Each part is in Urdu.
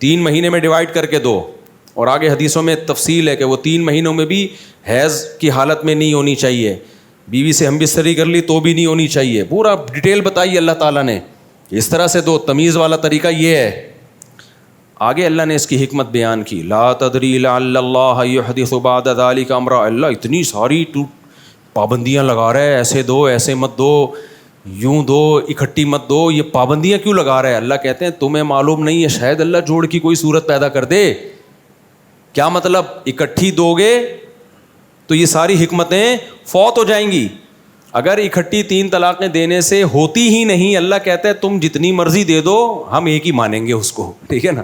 3 مہینے میں ڈیوائڈ کر کے دو. اور آگے حدیثوں میں تفصیل ہے کہ وہ 3 مہینوں میں بھی حیض کی حالت میں نہیں ہونی چاہیے, بیوی سے ہم بستری کر لی تو بھی نہیں ہونی چاہیے. پورا ڈیٹیل بتائی اللہ تعالیٰ نے, اس طرح سے دو. تمیز والا طریقہ یہ ہے. آگے اللہ نے اس کی حکمت بیان کی, لا تدری لعل اللہ یحدث بعد ذلک امرا. اللہ اتنی ساری پابندیاں لگا رہا ہے, ایسے دو, ایسے مت دو, یوں دو, اکٹھی مت دو. یہ پابندیاں کیوں لگا رہا ہے؟ اللہ کہتے ہیں تمہیں معلوم نہیں ہے, شاید اللہ جوڑ کی کوئی صورت پیدا کر دے. کیا مطلب؟ اکٹھی دو گے تو یہ ساری حکمتیں فوت ہو جائیں گی. اگر اکٹھی 3 طلاقیں دینے سے ہوتی ہی نہیں, اللہ کہتا ہے تم جتنی مرضی دے دو, ہم ایک ہی مانیں گے اس کو, ٹھیک ہے نا.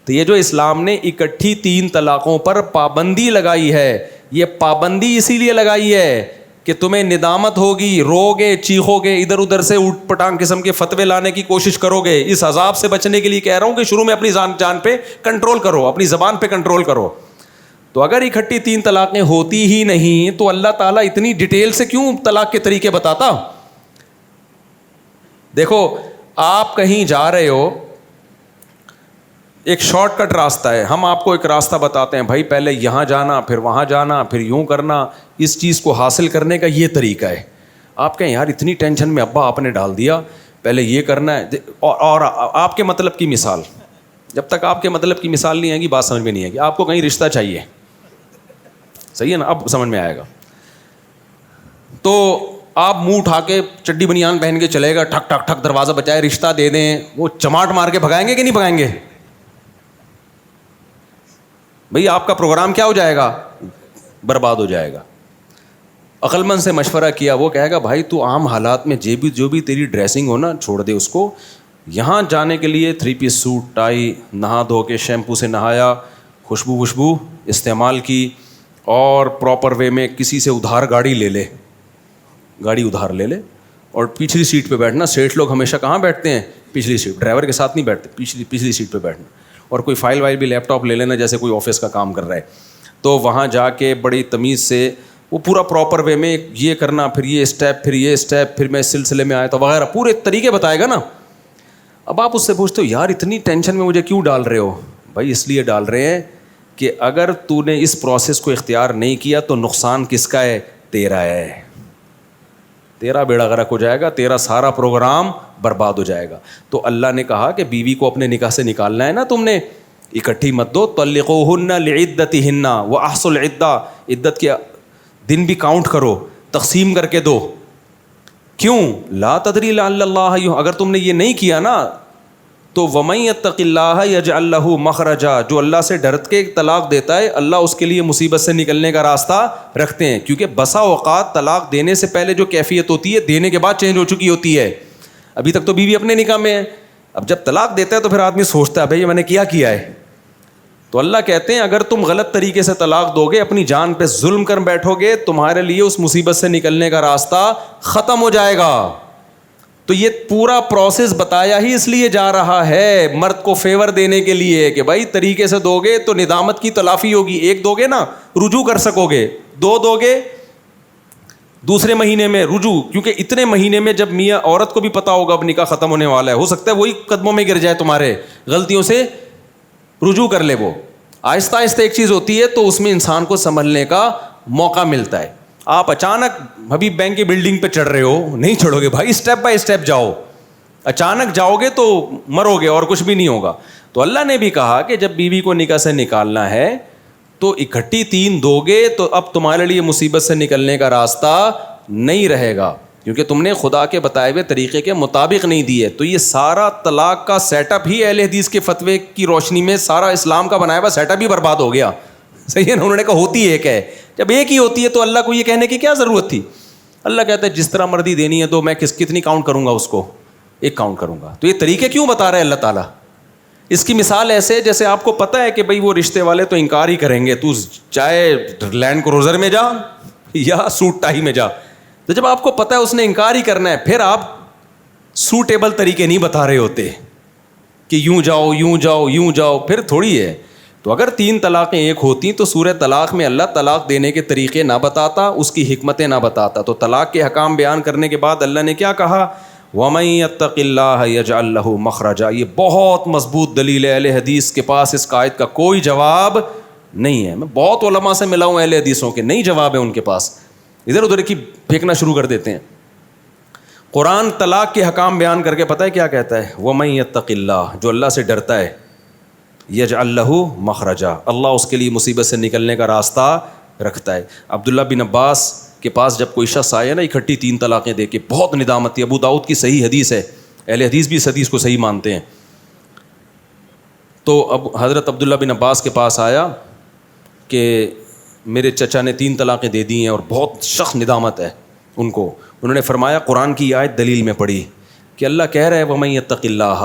تو یہ جو اسلام نے اکٹھی 3 طلاقوں پر پابندی لگائی ہے, یہ پابندی اسی لیے لگائی ہے کہ تمہیں ندامت ہوگی, رو گے, چیخو گے, ادھر ادھر سے اٹھ پٹانگ قسم کے فتوے لانے کی کوشش کرو گے. اس عذاب سے بچنے کے لیے کہہ رہا ہوں کہ شروع میں اپنی جان پہ کنٹرول کرو, اپنی زبان پہ کنٹرول کرو. تو اگر اکٹھی 3 طلاقیں ہوتی ہی نہیں تو اللہ تعالیٰ اتنی ڈیٹیل سے کیوں طلاق کے طریقے بتاتا؟ دیکھو آپ کہیں جا رہے ہو, ایک شارٹ کٹ راستہ ہے, ہم آپ کو ایک راستہ بتاتے ہیں, بھائی پہلے یہاں جانا, پھر وہاں جانا, پھر یوں کرنا. اس چیز کو حاصل کرنے کا یہ طریقہ ہے. آپ کہیں یار اتنی ٹینشن میں ابا آپ نے ڈال دیا, پہلے یہ کرنا ہے. اور آپ کے مطلب کی مثال, جب تک آپ کے مطلب کی مثال نہیں آئے گی بات سمجھ میں نہیں آئے گی. آپ کو کہیں رشتہ چاہیے, صحیح ہے نا, اب سمجھ میں آئے گا. تو آپ منہ اٹھا کے چڈی بنیان پہن کے چلے گا, ٹھک ٹھک ٹھک دروازہ بچائے, رشتہ دے دیں, وہ چماٹ مار کے بھگائیں گے کہ نہیں بھگائیں گے؟ بھئی آپ کا پروگرام کیا ہو جائے گا؟ برباد ہو جائے گا. عقل مند سے مشورہ کیا, وہ کہے گا بھائی تو عام حالات میں جو بھی تیری ڈریسنگ ہو نا چھوڑ دے اس کو. یہاں جانے کے لیے 3 پیس سوٹ, ٹائی, نہا دھو کے شیمپو سے نہایا, خوشبو استعمال کی, اور پراپر وے میں کسی سے ادھار گاڑی ادھار لے لے, اور پچھلی سیٹ پہ بیٹھنا. سیٹ لوگ ہمیشہ کہاں بیٹھتے ہیں؟ پچھلی سیٹ. ڈرائیور کے ساتھ نہیں بیٹھتے, پچھلی سیٹ پہ بیٹھنا. اور کوئی فائل بھی لیپ ٹاپ لے لینا جیسے کوئی آفس کا کام کر رہا ہے. تو وہاں جا کے بڑی تمیز سے وہ پورا پراپر وے میں یہ کرنا, پھر یہ اسٹیپ, پھر یہ اسٹیپ, پھر میں اس سلسلے میں آیا تھا وغیرہ, پورے طریقے بتائے گا نا. اب آپ اس سے پوچھتے ہو یار اتنی ٹینشن میں مجھے کیوں ڈال رہے ہو؟ بھائی اس لیے ڈال رہے ہیں کہ اگر تو نے اس پروسیس کو اختیار نہیں کیا تو نقصان کس کا ہے؟ تیرا ہے. تیرا بیڑا غرق ہو جائے گا, تیرا سارا پروگرام برباد ہو جائے گا. تو اللہ نے کہا کہ بیوی کو اپنے نکاح سے نکالنا ہے نا, تم نے اکٹھی مت دو. طلقوہن لعدتہن واحصوا العدہ, عدت کے دن بھی کاؤنٹ کرو, تقسیم کر کے دو. کیوں؟ لا تدری لعل اللہ, اگر تم نے یہ نہیں کیا نا تو ومن یتق اللہ یجعل لہ مخرجا, جو اللہ سے ڈر کے طلاق دیتا ہے اللہ اس کے لیے مصیبت سے نکلنے کا راستہ رکھتے ہیں. کیونکہ بسا اوقات طلاق دینے سے پہلے جو کیفیت ہوتی ہے دینے کے بعد چینج ہو چکی ہوتی ہے. ابھی تک تو بیوی اپنے نکاح میں ہے, اب جب طلاق دیتا ہے تو پھر آدمی سوچتا ہے بھائی میں نے کیا ہے. تو اللہ کہتے ہیں اگر تم غلط طریقے سے طلاق دو گے, اپنی جان پہ ظلم کر بیٹھو گے, تمہارے لیے اس مصیبت سے نکلنے کا راستہ ختم ہو جائے گا. تو یہ پورا پروسیس بتایا ہی اس لیے جا رہا ہے مرد کو فیور دینے کے لیے کہ بھائی طریقے سے دو گے تو ندامت کی تلافی ہوگی. 1 دو گے نا رجوع کر سکو گے, 2 دو گے دوسرے مہینے میں رجوع, کیونکہ اتنے مہینے میں جب میاں عورت کو بھی پتا ہوگا اب نکاح ختم ہونے والا ہے, ہو سکتا ہے وہی قدموں میں گر جائے تمہارے, غلطیوں سے رجوع کر لے. وہ آہستہ آہستہ ایک چیز ہوتی ہے تو اس میں انسان کو سنبھلنے کا موقع ملتا ہے. آپ اچانک حبیب بینک کی بلڈنگ پہ چڑھ رہے ہو, نہیں چڑھو گے بھائی, اسٹیپ بائی اسٹیپ جاؤ. اچانک جاؤ گے تو مرو گے اور کچھ بھی نہیں ہوگا. تو اللہ نے بھی کہا کہ جب بیوی کو نکاح سے نکالنا ہے تو اکٹھی 3 دو گے تو اب تمہارے لیے مصیبت سے نکلنے کا راستہ نہیں رہے گا, کیونکہ تم نے خدا کے بتائے ہوئے طریقے کے مطابق نہیں دیے. تو یہ سارا طلاق کا سیٹ اپ ہی اہل حدیث کے فتوے کی روشنی میں, سارا اسلام کا بنایا ہوا سیٹ اپ ہی برباد ہو گیا. صحیح ہے نا, انہوں نے کہا ہوتی ایک ہے. جب ایک ہی ہوتی ہے تو اللہ کو یہ کہنے کی کیا ضرورت تھی؟ اللہ کہتا ہے جس طرح مرضی دینی ہے تو میں کتنی کاؤنٹ کروں گا, اس کو 1 کاؤنٹ کروں گا. تو یہ طریقے کیوں بتا رہے ہیں اللہ تعالیٰ؟ اس کی مثال ایسے جیسے آپ کو پتہ ہے کہ بھائی وہ رشتے والے تو انکار ہی کریں گے, تو چاہے لینڈ کروزر میں جا یا سوٹ ٹائی میں جا, تو جب آپ کو پتہ ہے اس نے انکار ہی کرنا ہے, پھر آپ سوٹیبل طریقے نہیں بتا رہے ہوتے کہ یوں جاؤ یوں جاؤ یوں جاؤ, پھر تھوڑی ہے. تو اگر 3 طلاقیں ایک ہوتی تو سورہ طلاق میں اللہ طلاق دینے کے طریقے نہ بتاتا, اس کی حکمتیں نہ بتاتا. تو طلاق کے حکام بیان کرنے کے بعد اللہ نے کیا کہا؟ وَمَن يَتَّقِ اللَّهَ يَجْعَل لَّهُ مَخْرَجًا. یہ بہت مضبوط دلیل ہے. اہل حدیث کے پاس اس آیت کا کوئی جواب نہیں ہے. میں بہت علماء سے ملا ہوں اہل حدیثوں کے, نہیں جواب ہے ان کے پاس, ادھر ادھر کی پھینکنا شروع کر دیتے ہیں. قرآن طلاق کے حکام بیان کر کے پتہ ہے کیا کہتا ہے؟ وَمَن يَتَّقِ اللَّهَ, جو اللہ سے ڈرتا ہے, یجعل لہ مخرجا, اللہ اس کے لیے مصیبت سے نکلنے کا راستہ رکھتا ہے. عبداللہ بن عباس کے پاس جب کوئی شخص آیا نا اکٹھی 3 طلاقیں دے کے, بہت ندامت تھی. ابو داؤد کی صحیح حدیث ہے, اہل حدیث بھی اس حدیث کو صحیح مانتے ہیں. تو اب حضرت عبداللہ بن عباس کے پاس آیا کہ میرے چچا نے 3 طلاقیں دے دی ہیں اور بہت سخت ندامت ہے ان کو. انہوں نے فرمایا قرآن کی آیت دلیل میں پڑھی کہ اللہ کہہ رہا ہے وَمَن يَتَّقِ اللَّهَ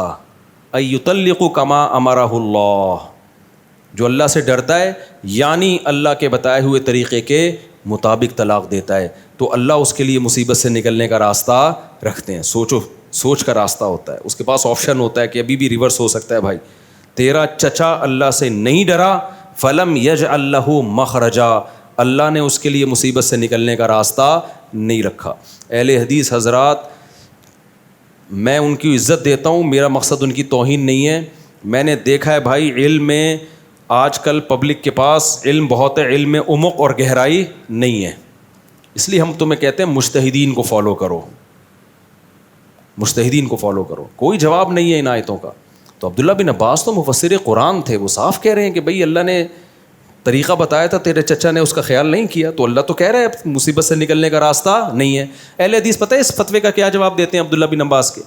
أَن يُطَلِّقُ كَمَا أَمَرَهُ اللَّهُ, جو اللہ سے ڈرتا ہے یعنی اللہ کے بتائے ہوئے طریقے کے مطابق طلاق دیتا ہے, تو اللہ اس کے لیے مصیبت سے نکلنے کا راستہ رکھتے ہیں. سوچ کا راستہ ہوتا ہے, اس کے پاس آپشن ہوتا ہے کہ ابھی بھی ریورس ہو سکتا ہے. بھائی تیرا چچا اللہ سے نہیں ڈرا, فلم یجعل لہ مخرجا, اللہ نے اس کے لیے مصیبت سے نکلنے کا راستہ نہیں رکھا. اہل حدیث حضرات, میں ان کی عزت دیتا ہوں, میرا مقصد ان کی توہین نہیں ہے. میں نے دیکھا ہے بھائی علم میں آج کل پبلک کے پاس علم بہت ہے, علم میں عمق اور گہرائی نہیں ہے. اس لیے ہم تمہیں کہتے ہیں مجتہدین کو فالو کرو, مجتہدین کو فالو کرو. کوئی جواب نہیں ہے ان آیتوں کا. تو عبداللہ بن عباس تو مفسر قرآن تھے, وہ صاف کہہ رہے ہیں کہ بھئی اللہ نے طریقہ بتایا تھا, تیرے چچا نے اس کا خیال نہیں کیا, تو اللہ تو کہہ رہا ہے مصیبت سے نکلنے کا راستہ نہیں ہے. اہل حدیث پتہ ہے اس فتوے کا کیا جواب دیتے ہیں عبداللہ بن عباس کے؟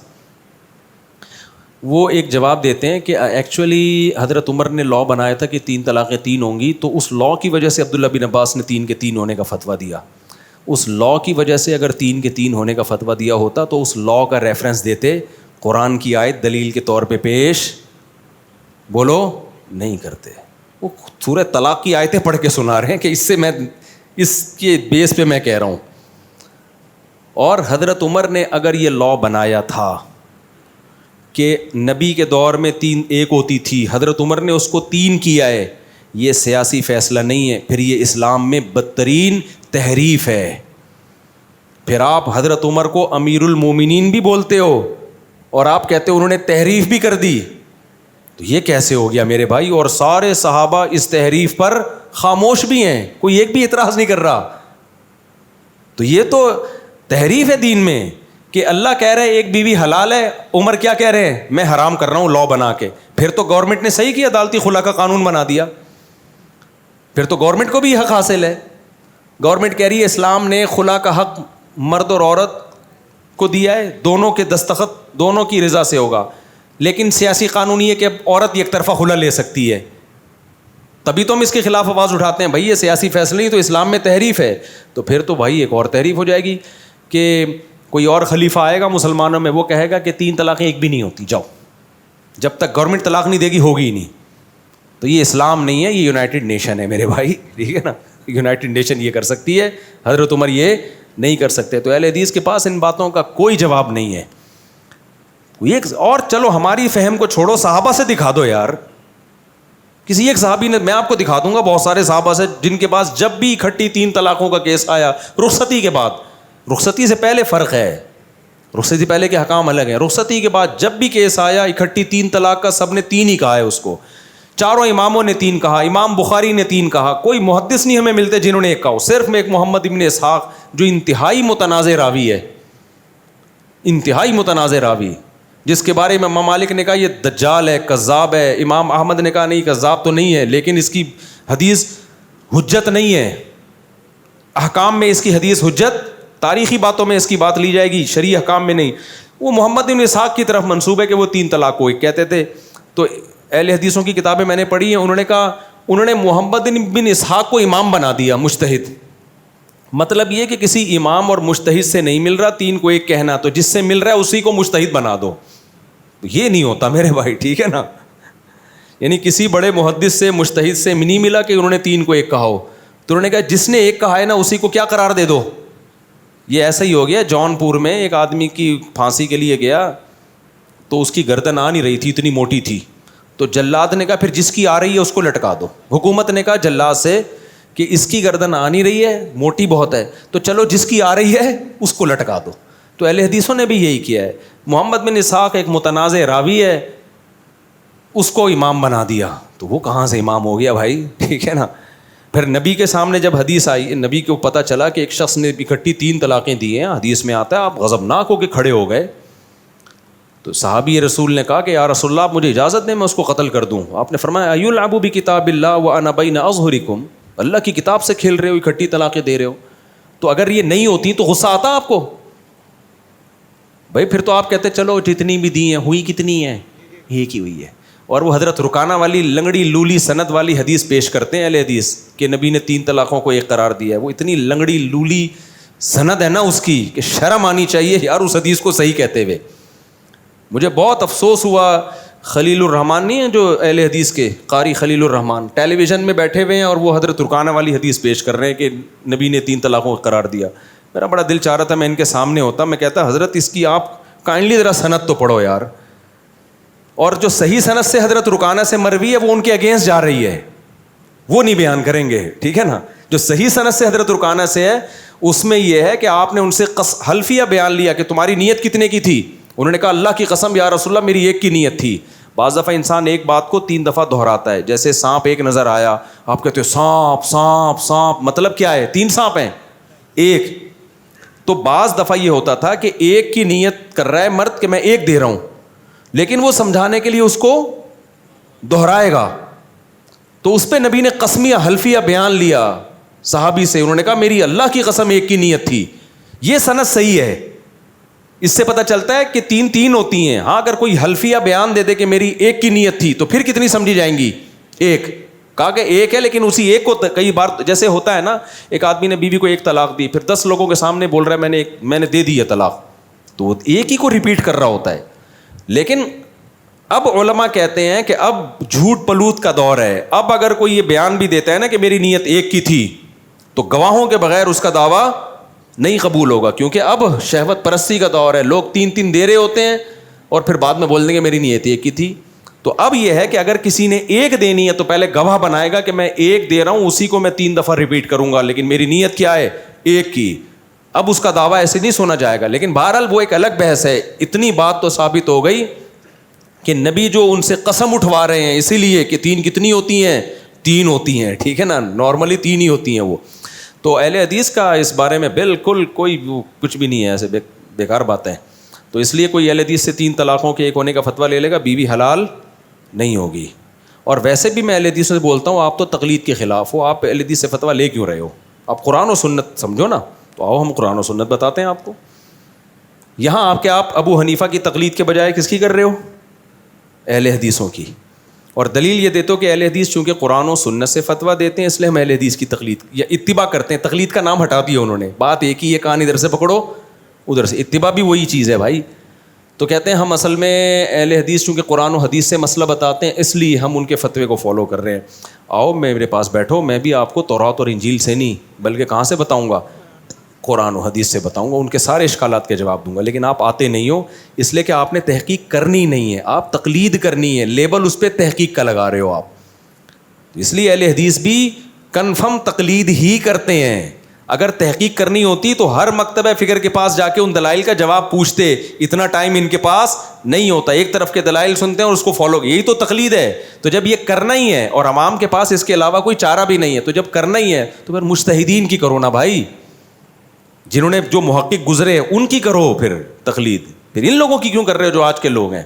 وہ ایک جواب دیتے ہیں کہ ایکچولی حضرت عمر نے لاء بنایا تھا کہ 3 طلاقیں 3 ہوں گی, تو اس لاء کی وجہ سے عبداللہ بن عباس نے 3 کے 3 ہونے کا فتویٰ دیا. اس لاء کی وجہ سے اگر 3 کے 3 ہونے کا فتویٰ دیا ہوتا تو اس لاء کا ریفرنس دیتے, قرآن کی آیت دلیل کے طور پہ پیش بولو نہیں کرتے. وہ سورہ طلاق کی آیتیں پڑھ کے سنا رہے ہیں کہ اس سے میں اس کے بیس پہ میں کہہ رہا ہوں. اور حضرت عمر نے اگر یہ لاء بنایا تھا کہ نبی کے دور میں 3 ایک ہوتی تھی, حضرت عمر نے اس کو 3 کیا ہے, یہ سیاسی فیصلہ نہیں ہے, پھر یہ اسلام میں بدترین تحریف ہے. پھر آپ حضرت عمر کو امیر المومنین بھی بولتے ہو اور آپ کہتے ہو انہوں نے تحریف بھی کر دی, تو یہ کیسے ہو گیا میرے بھائی؟ اور سارے صحابہ اس تحریف پر خاموش بھی ہیں, کوئی ایک بھی اعتراض نہیں کر رہا. تو یہ تو تحریف ہے دین میں کہ اللہ کہہ رہے ایک بیوی حلال ہے, عمر کیا کہہ رہے ہیں میں حرام کر رہا ہوں لاء بنا کے. پھر تو گورنمنٹ نے صحیح کیا, عدالتی خلا کا قانون بنا دیا, پھر تو گورنمنٹ کو بھی حق حاصل ہے. گورنمنٹ کہہ رہی ہے اسلام نے خلا کا حق مرد اور عورت کو دیا ہے, دونوں کے دستخط دونوں کی رضا سے ہوگا, لیکن سیاسی قانون یہ کہ اب عورت یک طرفہ خلا لے سکتی ہے. تبھی تو ہم اس کے خلاف آواز اٹھاتے ہیں, بھائی یہ سیاسی فیصلہ نہیں تو اسلام میں تحریف ہے. تو پھر تو بھائی ایک اور تحریف ہو جائے گی کہ کوئی اور خلیفہ آئے گا مسلمانوں میں, وہ کہے گا کہ 3 طلاقیں ایک بھی نہیں ہوتی, جاؤ, جب تک گورنمنٹ طلاق نہیں دے گی ہوگی ہی نہیں. تو یہ اسلام نہیں ہے, یہ یونائٹڈ نیشن ہے میرے بھائی, ٹھیک ہے نا, یونائٹڈ نیشن یہ کر سکتی ہے, حضرت عمر یہ نہیں کر سکتے. تو اہل حدیث کے پاس ان باتوں کا کوئی جواب نہیں ہے. اور چلو ہماری فہم کو چھوڑو, صحابہ سے دکھا دو یار, کسی ایک صحابی نے, میں آپ کو دکھا دوں گا بہت سارے صحابہ سے جن کے پاس جب بھی اکٹھی 3 طلاقوں کا کیس آیا, رخصتی کے بعد, رخصتی سے پہلے فرق ہے, رخصتی پہلے کے حکام الگ ہیں, رخصتی کے بعد جب بھی کیس آیا اکٹھی 3 طلاق کا, سب نے 3 ہی کہا ہے اس کو. چاروں اماموں نے 3 کہا, امام بخاری نے 3 کہا, کوئی محدث نہیں ہمیں ملتے جنہوں نے 1 کہا. صرف میں ایک محمد ابن اسحاق جو انتہائی متنازع راوی ہے, انتہائی متنازع راوی, جس کے بارے میں امام مالک نے کہا یہ دجال ہے, کذاب ہے, امام احمد نے کہا نہیں کذاب تو نہیں ہے لیکن اس کی حدیث حجت نہیں ہے, احکام میں اس کی حدیث حجت, تاریخی باتوں میں اس کی بات لی جائے گی, شرعی احکام میں نہیں. وہ محمد بن اسحاق کی طرف منسوب ہے کہ وہ 3 طلاق کو ایک کہتے تھے. تو اہل حدیثوں کی کتابیں میں نے پڑھی ہیں, انہوں نے کہا انہوں نے محمد بن اسحاق کو امام بنا دیا, مجتہد. مطلب یہ کہ کسی امام اور مجتہد سے نہیں مل رہا 3 کو ایک کہنا, تو جس سے مل رہا ہے اسی کو مجتہد بنا دو. یہ نہیں ہوتا میرے بھائی, ٹھیک ہے نا. یعنی کسی بڑے محدث سے مجتہد سے نہیں ملا کہ انہوں نے 3 کو ایک کہا ہو, تو انہوں نے کہا جس نے ایک کہا ہے نا اسی کو کیا قرار دے دو. یہ ایسا ہی ہو گیا, جون پور میں ایک آدمی کی پھانسی کے لیے گیا تو اس کی گردن آ نہیں رہی تھی, اتنی موٹی تھی, تو جلاد نے کہا پھر جس کی آ رہی ہے اس کو لٹکا دو. حکومت نے کہا جلاد سے کہ اس کی گردن آ نہیں رہی ہے, موٹی بہت ہے, تو چلو جس کی آ رہی ہے اس کو لٹکا دو. تو اہل حدیثوں نے بھی یہی کیا ہے. محمد بن اسحاق ایک متنازع راوی ہے, اس کو امام بنا دیا, تو وہ کہاں سے امام ہو گیا بھائی, ٹھیک ہے نا. پھر نبی کے سامنے جب حدیث آئی, نبی کو پتہ چلا کہ ایک شخص نے اکٹھی 3 طلاقیں دی ہیں, حدیث میں آتا ہے, آپ غضبناک ہو کے کھڑے ہو گئے. تو صحابی رسول نے کہا کہ یا رسول اللہ آپ مجھے اجازت دیں میں اس کو قتل کر دوں. آپ نے فرمایا ایلعب بکتاب اللہ وانا بین اظہرکم, اللہ کی کتاب سے کھیل رہے ہو, اکٹھی طلاقیں دے رہے ہو. تو اگر یہ نہیں ہوتی تو غصہ آتا آپ کو بھائی, پھر تو آپ کہتے چلو جتنی بھی دی ہیں ہوئی کتنی ہیں, ایک ہی ہوئی ہے. اور وہ حضرت رکانہ والی لنگڑی لولی سند والی حدیث پیش کرتے ہیں اہل حدیث کہ نبی نے 3 طلاقوں کو ایک قرار دیا ہے. وہ اتنی لنگڑی لولی سند ہے نا اس کی کہ شرم آنی چاہیے یار اس حدیث کو صحیح کہتے ہوئے. مجھے بہت افسوس ہوا, خلیل الرحمان نہیں ہیں جو اہل حدیث کے قاری خلیل الرحمان, ٹیلی ویژن میں بیٹھے ہوئے ہیں اور وہ حضرت رکانہ والی حدیث پیش کر رہے ہیں کہ نبی نے 3 طلاقوں کو قرار دیا. میرا بڑا دل چاہ رہا تھا میں ان کے سامنے ہوتا, میں کہتا حضرت اس کی آپ کائنڈلی ذرا سند تو پڑھو یار. اور جو صحیح سند سے حضرت رکانہ سے مروی ہے وہ ان کے اگینسٹ جا رہی ہے, وہ نہیں بیان کریں گے, ٹھیک ہے نا. جو صحیح سند سے حضرت رکانہ سے ہے اس میں یہ ہے کہ آپ نے ان سے حلفیہ بیان لیا کہ تمہاری نیت کتنے کی تھی. انہوں نے کہا اللہ کی قسم یا رسول اللہ میری 1 کی نیت تھی. بعض دفعہ انسان ایک بات کو 3 دفعہ دہراتا ہے, جیسے سانپ ایک نظر آیا, آپ کہتے ہو سانپ سانپ سانپ, مطلب کیا ہے 3 سانپ ہیں 1. تو بعض دفعہ یہ ہوتا تھا کہ 1 کی نیت کر رہا ہے مرد کہ میں 1 دے رہا ہوں, لیکن وہ سمجھانے کے لیے اس کو دہرائے گا. تو اس پہ نبی نے قسمیہ حلفیہ بیان لیا صحابی سے, انہوں نے کہا میری اللہ کی قسم 1 کی نیت تھی. یہ سند صحیح ہے. اس سے پتہ چلتا ہے کہ 3 ہوتی ہیں. ہاں اگر کوئی حلفیہ بیان دے دے کہ میری 1 کی نیت تھی تو پھر کتنی سمجھی جائیں گی 1. کہا کہ 1 ہے لیکن اسی 1 کو کئی بار جیسے ہوتا ہے نا, ایک آدمی نے بیوی کو 1 طلاق دی, پھر 10 لوگوں کے سامنے بول رہا ہے میں نے دے دی ہے طلاق, تو وہ 1 ہی کو ریپیٹ کر رہا ہوتا ہے. لیکن اب علماء کہتے ہیں کہ اب جھوٹ پلوت کا دور ہے. اب اگر کوئی یہ بیان بھی دیتا ہے نا کہ میری نیت 1 کی تھی تو گواہوں کے بغیر اس کا دعویٰ نہیں قبول ہوگا, کیونکہ اب شہوت پرستی کا دور ہے. لوگ 3 دے رہے ہوتے ہیں اور پھر بعد میں بول دیں گے میری نیت 1 کی تھی. تو اب یہ ہے کہ اگر کسی نے 1 دینی ہے تو پہلے گواہ بنائے گا کہ میں 1 دے رہا ہوں, اسی کو میں 3 دفعہ ریپیٹ کروں گا, لیکن میری نیت کیا ہے 1 کی. اب اس کا دعویٰ ایسے نہیں سنا جائے گا. لیکن بہرحال وہ ایک الگ بحث ہے. اتنی بات تو ثابت ہو گئی کہ نبی جو ان سے قسم اٹھوا رہے ہیں اسی لیے کہ 3 کتنی ہوتی ہیں 3 ہوتی ہیں, ٹھیک ہے نا, نارملی 3 ہی ہوتی ہیں وہ. تو اہل حدیث کا اس بارے میں بالکل کوئی کچھ بھی نہیں ہے, ایسے بیکار باتیں. تو اس لیے کوئی اہل حدیث سے 3 طلاقوں کے 1 ہونے کا فتویٰ لے لے گا, بیوی حلال نہیں ہوگی. اور ویسے بھی میں اہل حدیث سے بولتا ہوں آپ تو تقلید کے خلاف ہو, آپ اہل حدیث سے فتویٰ لے کیوں رہے ہو؟ آپ قرآن و سنت سمجھو نا. تو آؤ ہم قرآن و سنت بتاتے ہیں آپ کو. یہاں آپ ابو حنیفہ کی تقلید کے بجائے کس کی کر رہے ہو؟ اہل حدیثوں کی. اور دلیل یہ دیتے ہو کہ اہل حدیث چونکہ قرآن و سنت سے فتویٰ دیتے ہیں اس لیے ہم اہل حدیث کی تقلید یا اتباع کرتے ہیں. تقلید کا نام ہٹا دیا انہوں نے, بات ایک ہی ہے, کہانی ادھر سے پکڑو ادھر سے. اتباع بھی وہی چیز ہے بھائی. تو کہتے ہیں ہم اصل میں اہل حدیث چونکہ قرآن و حدیث سے مسئلہ بتاتے ہیں اس لیے ہم ان کے فتوے کو فالو کر رہے ہیں. آؤ میرے پاس بیٹھو, میں بھی آپ کو تورات اور انجیل سے نہیں بلکہ کہاں سے بتاؤں گا, قرآن و حدیث سے بتاؤں گا, ان کے سارے اشکالات کے جواب دوں گا. لیکن آپ آتے نہیں ہو اس لیے کہ آپ نے تحقیق کرنی نہیں ہے, آپ تقلید کرنی ہے, لیبل اس پہ تحقیق کا لگا رہے ہو آپ. اس لیے اہل حدیث بھی کنفرم تقلید ہی کرتے ہیں. اگر تحقیق کرنی ہوتی تو ہر مکتبہ فکر کے پاس جا کے ان دلائل کا جواب پوچھتے. اتنا ٹائم ان کے پاس نہیں ہوتا, ایک طرف کے دلائل سنتے ہیں اور اس کو فالو, یہی تو تقلید ہے. تو جب یہ کرنا ہی ہے اور عوام کے پاس اس کے علاوہ کوئی چارہ بھی نہیں ہے, تو جب کرنا ہی ہے تو پھر مجتہدین کی کرو نا بھائی, جنہوں نے جو محقق گزرے ہیں ان کی کرو پھر تقلید. پھر ان لوگوں کی کیوں کر رہے ہو جو آج کے لوگ ہیں؟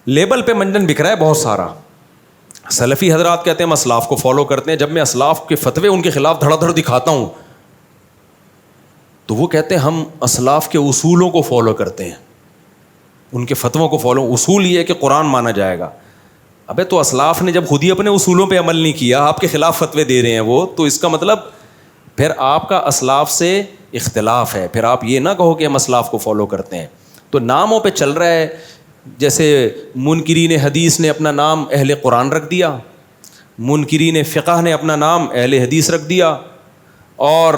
لیبل پہ منجن بکھ رہا ہے بہت سارا. سلفی حضرات کہتے ہیں ہم اسلاف کو فالو کرتے ہیں. جب میں اسلاف کے فتوے ان کے خلاف دھڑا دھڑ دکھاتا ہوں تو وہ کہتے ہیں ہم اسلاف کے اصولوں کو فالو کرتے ہیں, ان کے فتووں کو فالو. اصول یہ ہے کہ قرآن مانا جائے گا. ابے تو اسلاف نے جب خود ہی اپنے اصولوں پہ عمل نہیں کیا, آپ کے خلاف فتوے دے رہے ہیں وہ, تو اس کا مطلب پھر آپ کا اسلاف سے اختلاف ہے. پھر آپ یہ نہ کہو کہ ہم اسلاف کو فالو کرتے ہیں. تو ناموں پہ چل رہا ہے, جیسے منکرین حدیث نے اپنا نام اہل قرآن رکھ دیا, منکرین فقہ نے اپنا نام اہل حدیث رکھ دیا, اور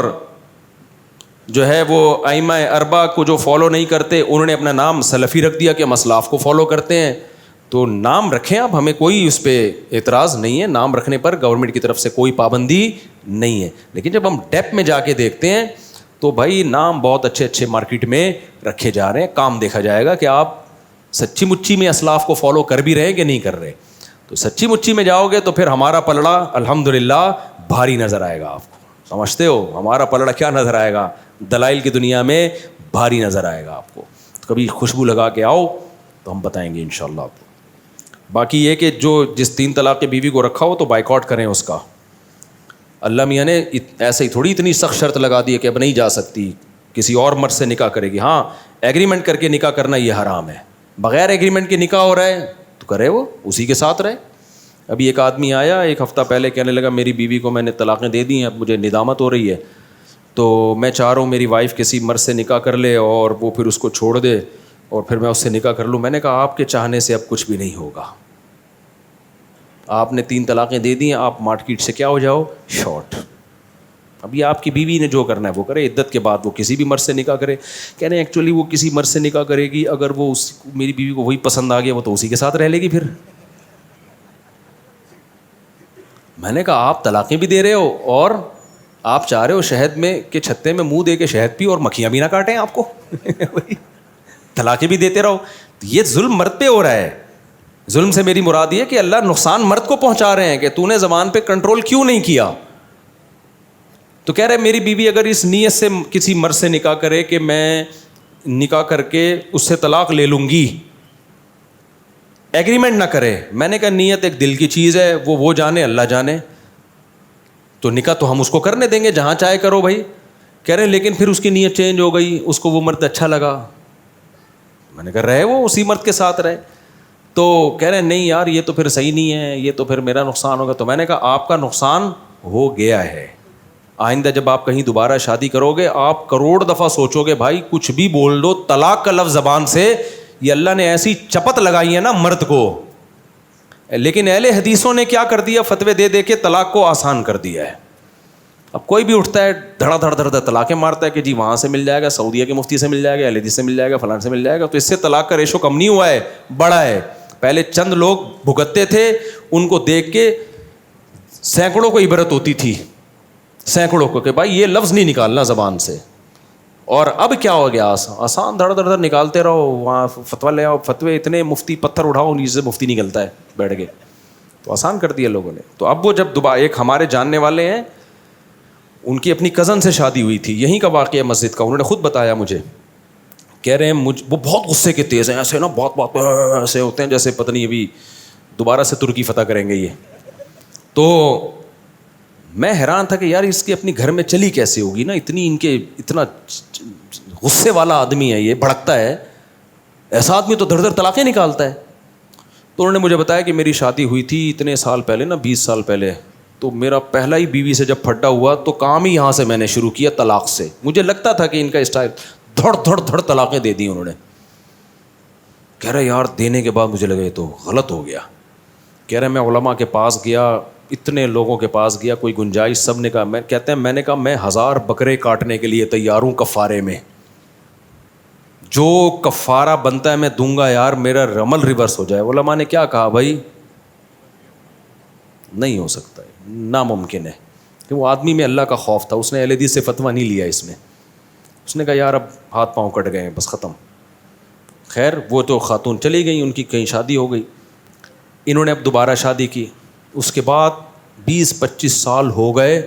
جو ہے وہ ائمہ اربعہ کو جو فالو نہیں کرتے انہوں نے اپنا نام سلفی رکھ دیا کہ ہم اسلاف کو فالو کرتے ہیں. تو نام رکھیں آپ, ہمیں کوئی اس پہ اعتراض نہیں ہے, نام رکھنے پر گورنمنٹ کی طرف سے کوئی پابندی نہیں ہے. لیکن جب ہم ڈیپ میں جا کے دیکھتے ہیں تو بھائی نام بہت اچھے اچھے مارکیٹ میں رکھے جا رہے ہیں, کام دیکھا جائے گا کہ آپ سچی مچی میں اسلاف کو فالو کر بھی رہے ہیں کہ نہیں کر رہے. تو سچی مچی میں جاؤ گے تو پھر ہمارا پلڑا الحمدللہ بھاری نظر آئے گا آپ کو. سمجھتے ہو ہمارا پلڑا کیا نظر آئے گا؟ دلائل کی دنیا میں بھاری نظر آئے گا آپ کو. تو کبھی خوشبو لگا کے آؤ تو ہم بتائیں گے انشاءاللہ آپ کو. باقی یہ کہ جو جس 3 طلاق کی بیوی کو رکھا ہو تو بائیکاٹ کریں اس کا. اللہ میاں نے ایسے ہی تھوڑی اتنی سخت شرط لگا دی ہے کہ اب نہیں جا سکتی, کسی اور مرد سے نکاح کرے گی. ہاں ایگریمنٹ کر کے نکاح کرنا یہ حرام ہے. بغیر ایگریمنٹ کے نکاح ہو رہا ہے تو کرے, وہ اسی کے ساتھ رہے. ابھی ایک آدمی آیا 1 ہفتہ پہلے, کہنے لگا میری بیوی کو میں نے طلاقیں دے دی ہیں, اب مجھے ندامت ہو رہی ہے, تو میں چاہ رہا ہوں میری وائف کسی مرد سے نکاح کر لے اور وہ پھر اس کو چھوڑ دے اور پھر میں اس سے نکاح کر لوں. میں نے کہا آپ کے چاہنے سے اب کچھ بھی نہیں ہوگا. آپ نے 3 طلاقیں دے دی ہیں, آپ مارکیٹ سے کیا ہو جاؤ شارٹ. ابھی آپ کی بیوی نے جو کرنا ہے وہ کرے, عدت کے بعد وہ کسی بھی مرد سے نکاح کرے. کہہ رہے ہیں ایکچولی وہ کسی مرد سے نکاح کرے گی, اگر وہ میری بیوی کو وہی پسند آ گیا وہ تو اسی کے ساتھ رہ لے گی پھر. میں نے کہا آپ طلاقیں بھی دے رہے ہو اور آپ چاہ رہے ہو شہد میں کہ چھتے میں منہ دے کے شہد پی اور مکھیاں بھی نہ کاٹیں آپ کو. طلاقیں بھی دیتے رہو. یہ ظلم مرد پہ ہو رہا ہے. ظلم سے میری مراد یہ کہ اللہ نقصان مرد کو پہنچا رہے ہیں کہ تو نے زبان پہ کنٹرول کیوں نہیں کیا. تو کہہ رہے میری بیوی اگر اس نیت سے کسی مرد سے نکاح کرے کہ میں نکاح کر کے اس سے طلاق لے لوں گی, ایگریمنٹ نہ کرے. میں نے کہا نیت ایک دل کی چیز ہے, وہ جانے اللہ جانے. تو نکاح تو ہم اس کو کرنے دیں گے جہاں چاہے کرو بھائی. کہہ رہے لیکن پھر اس کی نیت چینج ہو گئی, اس کو وہ مرد اچھا لگا. میں نے کہا رہے وہ اسی مرد کے ساتھ رہے. تو کہہ رہے نہیں یار یہ تو پھر صحیح نہیں ہے, یہ تو پھر میرا نقصان ہوگا. تو میں نے کہا آپ کا نقصان ہو گیا ہے. آئندہ جب آپ کہیں دوبارہ شادی کرو گے آپ کروڑ دفعہ سوچو گے بھائی کچھ بھی بول دو, طلاق کا لفظ زبان سے یہ اللہ نے ایسی چپت لگائی ہے نا مرد کو. لیکن اہل حدیثوں نے کیا کر دیا, فتوے دے دے کے طلاق کو آسان کر دیا ہے. اب کوئی بھی اٹھتا ہے دھڑا دھڑ دھڑ طلاقیں مارتا ہے کہ جی وہاں سے مل جائے گا, سعودیہ کے مفتی سے مل جائے گا, اہل حدیث سے مل جائے گا, فلان سے مل جائے گا. تو اس سے طلاق کا ریشو کم نہیں ہوا ہے, بڑا ہے. پہلے چند لوگ بھگتتے تھے, ان کو دیکھ کے سینکڑوں کو عبرت ہوتی تھی, سینکڑوں کو, کہ بھائی یہ لفظ نہیں نکالنا زبان سے. اور اب کیا ہو گیا, آسان دھڑ دھڑ نکالتے رہو, وہاں فتویٰ لے آؤ, فتوے اتنے مفتی پتھر اٹھاؤ نیچے سے مفتی نکلتا ہے بیٹھ کے. تو آسان کر دیا لوگوں نے. تو اب وہ جب دوبارہ ایک ہمارے جاننے والے ہیں, ان کی اپنی کزن سے شادی ہوئی تھی, یہیں کا واقعہ مسجد کا, انہوں نے خود بتایا مجھے. کہہ رہے ہیں وہ بہت غصے کے تیز ہیں, ایسے نا بہت ایسے ہوتے ہیں جیسے پتہ نہیں ابھی دوبارہ سے ترکی فتح کریں گے یہ. تو میں حیران تھا کہ یار اس کی اپنی گھر میں چلی کیسے ہوگی نا, اتنا غصے والا آدمی ہے یہ, بھڑکتا ہے. ایسا آدمی تو دھڑ دھڑ طلاقیں نکالتا ہے. تو انہوں نے مجھے بتایا کہ میری شادی ہوئی تھی اتنے سال پہلے نا, 20 سال پہلے. تو میرا پہلا ہی بیوی سے جب پھڈا ہوا تو کام ہی یہاں سے میں نے شروع کیا, طلاق سے. مجھے لگتا تھا کہ ان کا اسٹائل دھڑ دھڑ دھڑ طلاقیں دے دی انہوں نے. کہہ رہے یار دینے کے بعد مجھے لگا یہ تو غلط ہو گیا. کہہ رہے میں علماء کے پاس گیا, اتنے لوگوں کے پاس گیا, کوئی گنجائش, سب نے کہا, میں نے کہا میں 1000 بکرے کاٹنے کے لیے تیار ہوں کفارے میں, جو کفارہ بنتا ہے میں دوں گا یار, میرا عمل ریورس ہو جائے. علماء نے کیا کہا, بھائی نہیں ہو سکتا ہے, ناممکن ہے. کہ وہ آدمی میں اللہ کا خوف تھا, اس نے اہل حدیث سے فتویٰ نہیں لیا اس میں. اس نے کہا یار اب ہاتھ پاؤں کٹ گئے ہیں, بس ختم. خیر وہ تو خاتون چلی گئیں, ان کی کہیں شادی ہو گئی. انہوں نے اب دوبارہ شادی کی. اس کے بعد 20-25 سال ہو گئے.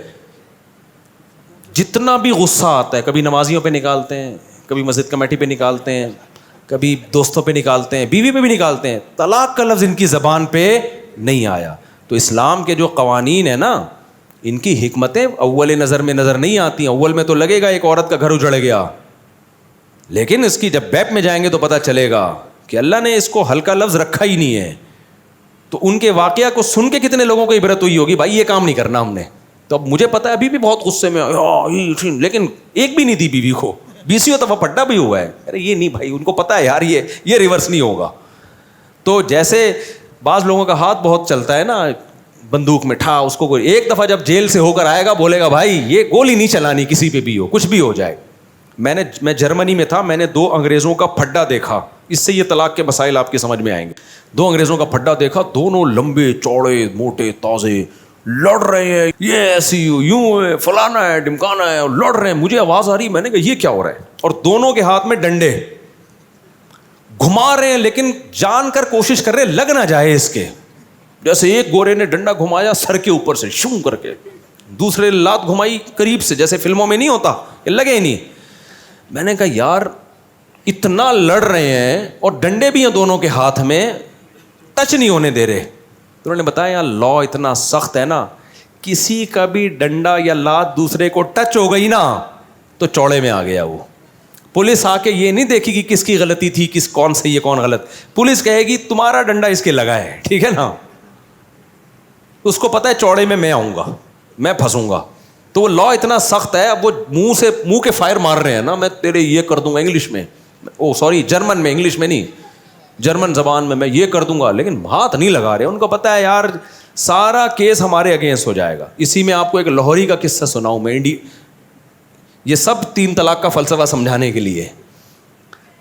جتنا بھی غصہ آتا ہے, کبھی نمازیوں پہ نکالتے ہیں, کبھی مسجد کمیٹی پہ نکالتے ہیں, کبھی دوستوں پہ نکالتے ہیں, بیوی پہ بھی نکالتے ہیں, طلاق کا لفظ ان کی زبان پہ نہیں آیا. تو اسلام کے جو قوانین ہیں نا, ان کی حکمتیں اول نظر میں نظر نہیں آتی. اول میں تو لگے گا ایک عورت کا گھر اجڑ گیا, لیکن اس کی جب بیپ میں جائیں گے تو پتہ چلے گا کہ اللہ نے اس کو ہلکا لفظ رکھا ہی نہیں ہے. تو ان کے واقعہ کو سن کے کتنے لوگوں کو عبرت ہوئی ہوگی, بھائی یہ کام نہیں کرنا ہم نے. تو اب مجھے پتا ہے ابھی بھی بہت غصے میں, لیکن ایک بھی نہیں دی بیوی کو, 20 دفعہ پھٹا بھی ہوا ہے. ارے یہ نہیں بھائی, ان کو پتا ہے یار یہ ریورس نہیں ہوگا. تو جیسے بعض لوگوں کا ہاتھ بہت چلتا ہے نا بندوق میں, ٹھا اس کو ایک دفعہ جب جیل سے ہو کر آئے گا بولے گا بھائی یہ گولی نہیں چلانی کسی پہ بھی ہو, کچھ بھی ہو جائے. میں جرمنی میں تھا, میں نے 2 انگریزوں کا پھڈا دیکھا. اس سے یہ طلاق کے مسائل آپ کی سمجھ میں آئیں گے. 2 انگریزوں کا پھڈا دیکھا, دونوں لمبے چوڑے موٹے تازے, لڑ رہے ہیں, یہ ایسی یوں ہے, فلانا ہے, ڈمکانا ہے, اور لڑ رہے ہیں. مجھے آواز آ رہی, میں نے کہا یہ کیا ہو رہا ہے, اور دونوں کے ہاتھ میں ڈنڈے, گھما رہے ہیں لیکن جان کر کوشش کر رہے لگ نہ جائے اس کے. جیسے ایک گورے نے ڈنڈا گھمایا سر کے اوپر سے شوں کر کے, دوسرے لات گھمائی قریب سے جیسے فلموں میں نہیں ہوتا, یہ لگے ہی نہیں. میں نے کہا یار اتنا لڑ رہے ہیں اور ڈنڈے بھی ہیں دونوں کے ہاتھ میں, ٹچ نہیں ہونے دے رہے. تو انہوں نے بتایا یار لا اتنا سخت ہے نا, کسی کا بھی ڈنڈا یا لات دوسرے کو ٹچ ہو گئی نا تو چوڑے میں آ گیا وہ. پولیس آ کے یہ نہیں دیکھے گی کس کی غلطی تھی, کون صحیح ہے کون غلط. پولیس کہے گی تمہارا ڈنڈا اس کے لگا ہے, ٹھیک ہے نا. اس کو پتا ہے چوڑے میں آؤں گا, میں پھنسوں گا. تو وہ لا اتنا سخت ہے, اب وہ منہ کے فائر مار رہے ہیں نا, میں تیرے یہ کر دوں گا انگلش میں, جرمن میں, انگلش میں نہیں, جرمن زبان میں یہ کر دوں گا, لیکن ہاتھ نہیں لگا رہے. ان کو پتا ہے یار سارا کیس ہمارے اگینسٹ ہو جائے گا. اسی میں آپ کو ایک لاہوری کا قصہ سناؤں میں, یہ سب 3 طلاق کا فلسفہ سمجھانے کے لیے,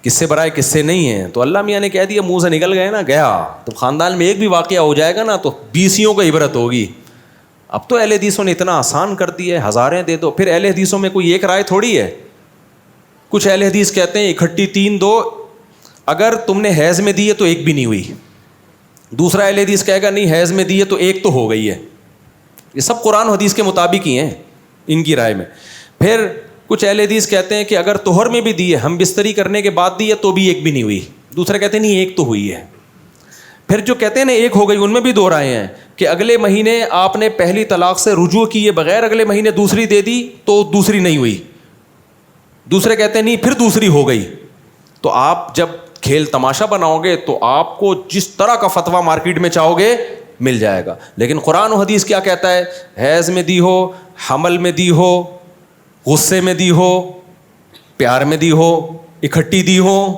قصے برائے قصے نہیں ہیں. تو اللہ میاں نے کہہ دیا منہ سے نکل گئے نا, گیا. تو خاندان میں ایک بھی واقعہ ہو جائے گا نا تو 20 کو عبرت ہوگی. اب تو اہل حدیثوں نے اتنا آسان کر دیا ہے, ہزاریں دے دو. پھر اہل حدیثوں میں کوئی ایک رائے تھوڑی ہے. کچھ اہل حدیث کہتے ہیں اکٹھی 3 دو, اگر تم نے حیض میں دی ہے تو ایک بھی نہیں ہوئی. دوسرا اہل حدیث کہے گا نہیں حیض میں دی ہے تو ایک تو ہو گئی ہے. یہ سب قرآن و حدیث کے مطابق ہی ہیں ان کی رائے میں. پھر کچھ اہل حدیث کہتے ہیں کہ اگر طہر میں بھی دی ہے, ہم بستری کرنے کے بعد دی ہے تو بھی ایک بھی نہیں ہوئی. دوسرے کہتے ہیں نہیں ایک تو ہوئی ہے. پھر جو کہتے ہیں نا ایک ہو گئی, ان میں بھی 2 رائے ہیں کہ اگلے مہینے آپ نے پہلی طلاق سے رجوع کیے بغیر اگلے مہینے دوسری دے دی تو دوسری نہیں ہوئی. دوسرے کہتے ہیں نہیں پھر دوسری ہو گئی. تو آپ جب کھیل تماشا بناؤ گے تو آپ کو جس طرح کا فتویٰ مارکیٹ میں چاہو گے مل جائے گا. لیکن قرآن و حدیث کیا کہتا ہے, حیض میں دی ہو, حمل میں دی ہو, غصے میں دی ہو, پیار میں دی ہو, اکٹھی دی ہو,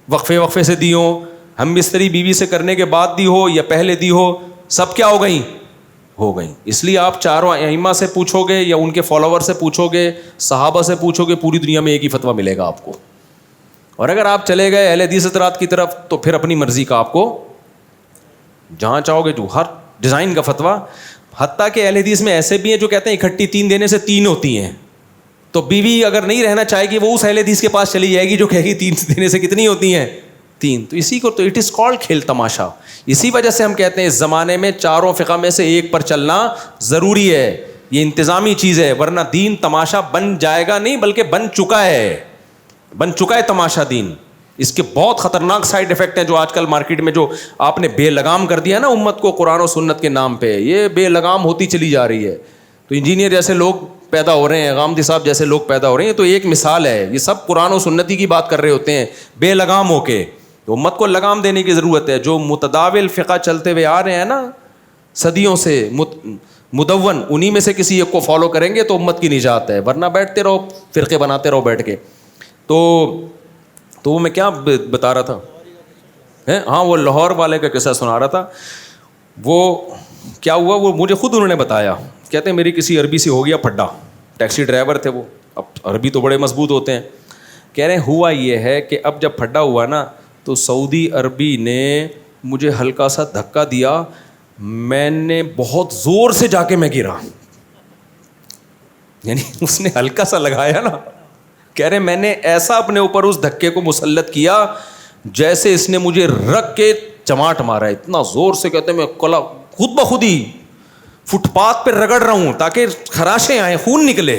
وقفے سے دی ہو, ہم بستری بیوی سے کرنے کے بعد دی ہو یا پہلے دی ہو, سب کیا ہو گئیں, ہو گئیں. اس لیے آپ چاروں ائمہ سے پوچھو گے یا ان کے فالوور سے پوچھو گے, صحابہ سے پوچھو گے, پوری دنیا میں ایک ہی فتویٰ ملے گا آپ کو. اور اگر آپ چلے گئے اہل حدیث حضرات کی طرف تو پھر اپنی مرضی کا آپ کو جہاں چاہو گے جو ہر ڈیزائن کا فتویٰ. حتیٰ کہ اہل حدیث میں ایسے بھی ہیں جو کہتے ہیں اکٹھی 3 دینے سے 3 ہوتی ہیں, تو بیوی اگر نہیں رہنا چاہے گی وہ اس اہل حدیث کے پاس چلی جائے گی جو کہے گی 3 دینے سے کتنی ہوتی ہیں, 3. تو اسی کو تو اٹ از کالڈ کھیل تماشا. اسی وجہ سے ہم کہتے ہیں اس زمانے میں چاروں فقہ میں سے ایک پر چلنا ضروری ہے. یہ انتظامی چیز ہے, ورنہ دین تماشا بن جائے گا نہیں بلکہ بن چکا ہے تماشا دین. اس کے بہت خطرناک سائیڈ افیکٹ ہیں جو آج کل مارکیٹ میں جو آپ نے بے لگام کر دیا نا امت کو قرآن و سنت کے نام پہ, یہ بے لگام ہوتی چلی جا رہی ہے. تو انجینئر جیسے لوگ پیدا ہو رہے ہیں, غامدی صاحب جیسے لوگ پیدا ہو رہے ہیں, تو ایک مثال ہے. یہ سب قرآن و سنتی کی بات کر رہے ہوتے ہیں بے لگام ہو کے. تو امت کو لگام دینے کی ضرورت ہے. جو متداول فقہ چلتے ہوئے آ رہے ہیں نا صدیوں سے مدون, انہی میں سے کسی ایک کو فالو کریں گے تو امت کی نجات ہے, ورنہ بیٹھتے رہو فرقے بناتے رہو بیٹھ کے. تو وہ میں کیا بتا رہا تھا, ہاں وہ لاہور والے کا قصہ سنا رہا تھا. وہ کیا ہوا, وہ مجھے خود انہوں نے بتایا. کہتے ہیں میری کسی عربی سے ہو گیا پھڈا, ٹیکسی ڈرائیور تھے وہ, اب عربی تو بڑے مضبوط ہوتے ہیں. کہہ رہے ہیں ہوا یہ ہے کہ اب جب پھڈا ہوا نا تو سعودی عربی نے مجھے ہلکا سا دھکا دیا, میں نے بہت زور سے جا کے میں گرا, یعنی اس نے ہلکا سا لگایا نا. کہہ رہے میں نے ایسا اپنے اوپر اس دھکے کو مسلط کیا جیسے اس نے مجھے رکھ کے چماٹ مارا, اتنا زور سے. کہتے ہیں میں خود بخود ہی فٹ پاتھ پہ رگڑ رہا ہوں تاکہ خراشیں آئیں, خون نکلے.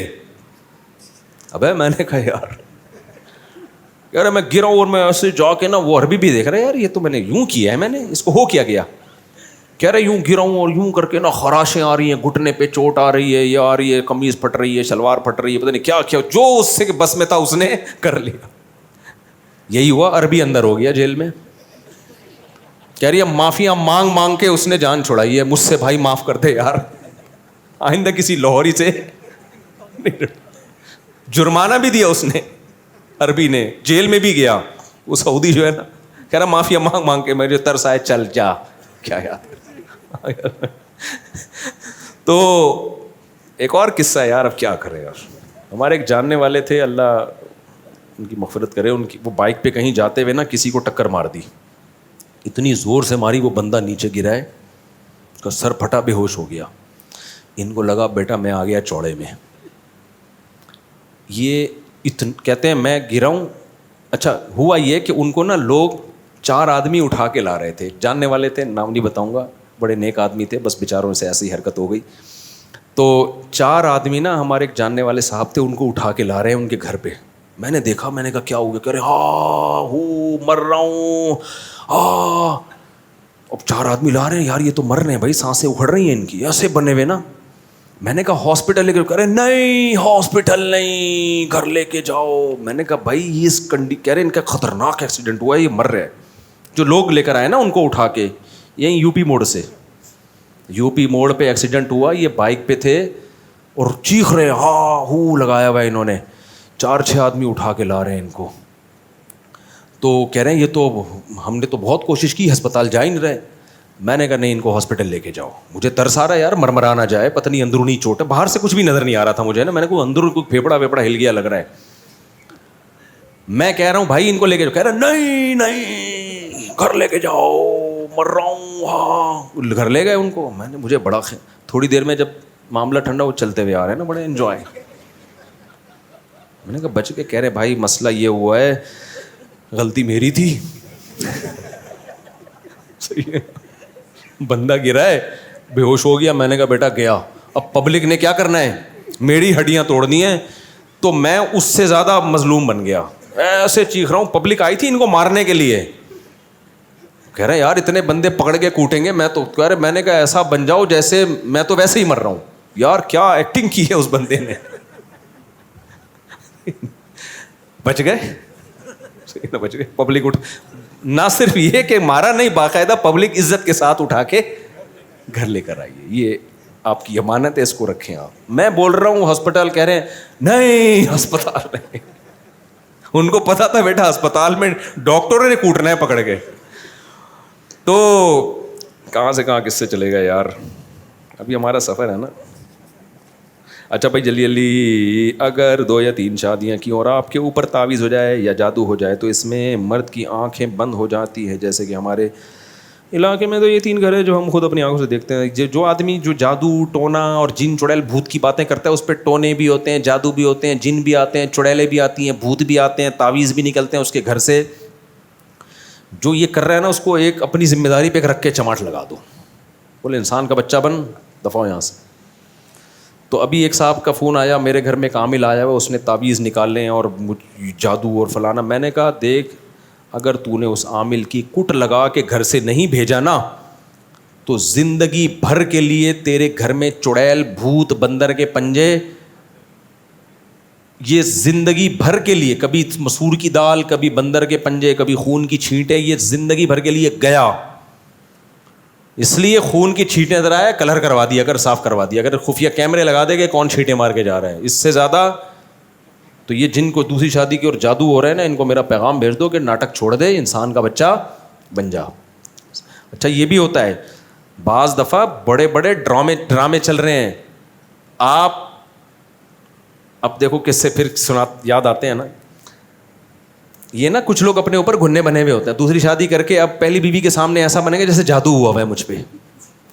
ابے میں نے کہا یار میں گرا ہوں, اور میں ایسے جا کے نا وہ عربی بھی دیکھ رہے یار یہ تو میں نے یوں کیا ہے, میں نے اس کو ہو کیا گیا. کہہ رہے یوں گرا ہوں اور یوں کر کے نا خراشیں آ رہی ہیں, گھٹنے پہ چوٹ آ رہی ہے, یہ آ رہی ہے, قمیض پھٹ رہی ہے, شلوار پھٹ رہی ہے, پتہ نہیں کیا کیا جو اس سے بس میں تھا اس نے کر لیا. یہی ہوا, عربی اندر ہو گیا جیل میں. کہہ رہی ہے معافیاں مانگ مانگ کے اس نے جان چھڑائی ہے, مجھ سے بھائی معاف کر دے یار, آئندہ کسی لاہوری سے. جرمانہ بھی دیا اس نے عربی نے, جیل میں بھی گیا وہ سعودی جو ہے نا. کہہ رہا معافیا مانگ مانگ کے مجھے ترس آئے, چل جا. کیا یاد. تو ایک اور قصہ ہے یار, اب کیا کرے یار. ہمارے ایک جاننے والے تھے, اللہ ان کی مغفرت کرے, ان کی وہ بائک پہ کہیں جاتے ہوئے نا کسی کو ٹکر مار دی, اتنی زور سے ماری وہ بندہ نیچے گرا ہے, اس کا سر پھٹا, بے ہوش ہو گیا. ان کو لگا بیٹا میں آ گیا چوڑے میں. یہ کہتے ہیں میں گرا ہوں. اچھا ہوا یہ کہ ان کو نا لوگ 4 آدمی اٹھا کے لا رہے تھے, جاننے والے تھے, نام نہیں بتاؤں گا, بڑے نیک آدمی تھے, بس بیچاروں سے ایسی حرکت ہو گئی. تو 4 آدمی نا ہمارے ایک جاننے والے صاحب تھے, ان کو اٹھا کے لا رہے ہیں ان کے گھر پہ. میں نے دیکھا, میں نے کہا کیا ہو گیا؟ کہہ رہے ہاں ہوں مر رہا ہوں. اب 4 آدمی لا رہے ہیں یار, یہ تو مر رہے ہیں بھائی, سانسیں اکھڑ رہی ہیں ان کی, ایسے بنے ہوئے نا. میں نے کہا ہاسپٹل لے کے, کہہ رہے نہیں ہاسپٹل نہیں, گھر لے کے جاؤ. میں نے کہا بھائی یہ کہہ رہے ان کا خطرناک ایکسیڈنٹ ہوا ہے, یہ مر رہے ہیں. جو لوگ لے کر آئے نا ان کو اٹھا کے, یہیں یو پی موڑ سے, یو پی موڑ پہ ایکسیڈنٹ ہوا. یہ بائک پہ تھے اور چیخ رہے, ہاں ہو لگایا ہوا انہوں نے. 4-6 آدمی اٹھا کے لا رہے ہیں ان کو. تو کہہ رہے ہیں یہ تو ہم نے تو بہت کوشش کی, ہسپتال جا ہی نہیں رہے. میں نے کہا نہیں ان کو ہاسپٹل لے کے جاؤ. مجھے ترس آ رہا ہے یار, مرمرا نہ جائے, پتہ نہیں اندرونی چوٹ ہے, باہر سے کچھ بھی نظر نہیں آ رہا تھا مجھے نا. میں نے کہا اندر کوئی پھیپڑا ویپڑا ہل گیا لگ رہا ہے. میں کہہ رہا ہوں بھائی ان کو لے کے جاؤ. کہہ رہا نہیں گھر لے کے جاؤ, مر رہا ہوں. ہاں گھر لے گئے ان کو. میں نے مجھے بڑا تھوڑی دیر میں جب معاملہ ٹھنڈا وہ چلتے ہوئے آ رہے ہیں نا, بڑے انجوائے. میں نے کہا بچ کے. کہہ رہے بھائی مسئلہ یہ ہوا ہے, غلطی میری تھی. صحیح ہے, بندہ گرا ہے, بے ہوش ہو گیا. میں نے کہا بیٹا گیا, اب پبلک نے کیا کرنا ہے, میری ہڈیاں توڑنی ہیں. تو میں اس سے زیادہ مظلوم بن گیا, ایسے چیخ رہا ہوں. پبلک آئی تھی ان کو مارنے کے لیے. کہہ رہے یار اتنے بندے پکڑ کے کوٹیں گے, میں تو کہہ رہے, میں نے کہا ایسا بن جاؤ جیسے میں تو ویسے ہی مر رہا ہوں. یار کیا ایکٹنگ کی ہے اس بندے نے. بچ گئے, بچ گئے. پبلک نہ صرف یہ کہ مارا نہیں, باقاعدہ پبلک عزت کے ساتھ اٹھا کے گھر لے کر آئیے. یہ آپ کی امانت ہے, اس کو رکھیں آپ. میں بول رہا ہوں ہسپتال, کہہ رہے ہیں نہیں ہسپتال نہیں. ان کو پتا تھا بیٹا ہسپتال میں ڈاکٹروں نے کوٹنا ہے پکڑ کے. تو کہاں سے کہاں کس سے چلے گا یار, ابھی ہمارا سفر ہے نا. اچھا بھائی جلدی جلدی, اگر 2 یا 3 شادیاں کی اور آپ کے اوپر تعویذ ہو جائے یا جادو ہو جائے تو اس میں مرد کی آنکھیں بند ہو جاتی ہے. جیسے کہ ہمارے علاقے میں تو یہ 3 گھر ہے جو ہم خود اپنی آنکھوں سے دیکھتے ہیں. جو آدمی جو جادو ٹونا اور جن چڑیل بھوت کی باتیں کرتا ہے, اس پہ ٹونے بھی ہوتے ہیں, جادو بھی ہوتے ہیں, جن بھی آتے ہیں, چڑیلیں بھی آتی ہیں, بھوت بھی آتے ہیں, تعویذ بھی نکلتے ہیں اس کے گھر سے. جو یہ کر رہا ہے نا اس کو ایک اپنی ذمہ داری پہ رکھ کے چماٹ لگا دو, بولے انسان کا بچہ بن, دفعہ یہاں سے. تو ابھی ایک صاحب کا فون آیا, میرے گھر میں کامل آیا ہوا, اس نے تعویذ نکالے ہیں اور جادو اور فلانا. میں نے کہا دیکھ اگر تو نے اس عامل کی کٹ لگا کے گھر سے نہیں بھیجا نا تو زندگی بھر کے لیے تیرے گھر میں چڑیل, بھوت, بندر کے پنجے, یہ زندگی بھر کے لیے, کبھی مسور کی دال, کبھی بندر کے پنجے, کبھی خون کی چھینٹیں, یہ زندگی بھر کے لیے گیا. اس لیے خون کی چھینٹیں ادھر آئے, کلر کروا دیا کر, صاف کروا دیا کر, خفیہ کیمرے لگا دے کہ کون چھینٹیں مار کے جا رہا ہے. اس سے زیادہ تو یہ جن کو دوسری شادی کی اور جادو ہو رہے ہیں نا, ان کو میرا پیغام بھیج دو کہ ناٹک چھوڑ دے, انسان کا بچہ بن جا. اچھا یہ بھی ہوتا ہے بعض دفعہ, بڑے بڑے ڈرامے چل رہے ہیں. آپ اب دیکھو کس سے پھر یاد آتے ہیں نا, یہ نا کچھ لوگ اپنے اوپر گھننے بنے ہوئے ہوتے ہیں. دوسری شادی کر کے اب پہلی بیوی کے سامنے ایسا بنے گا جیسے جادو ہوا ہوا ہے مجھ پہ,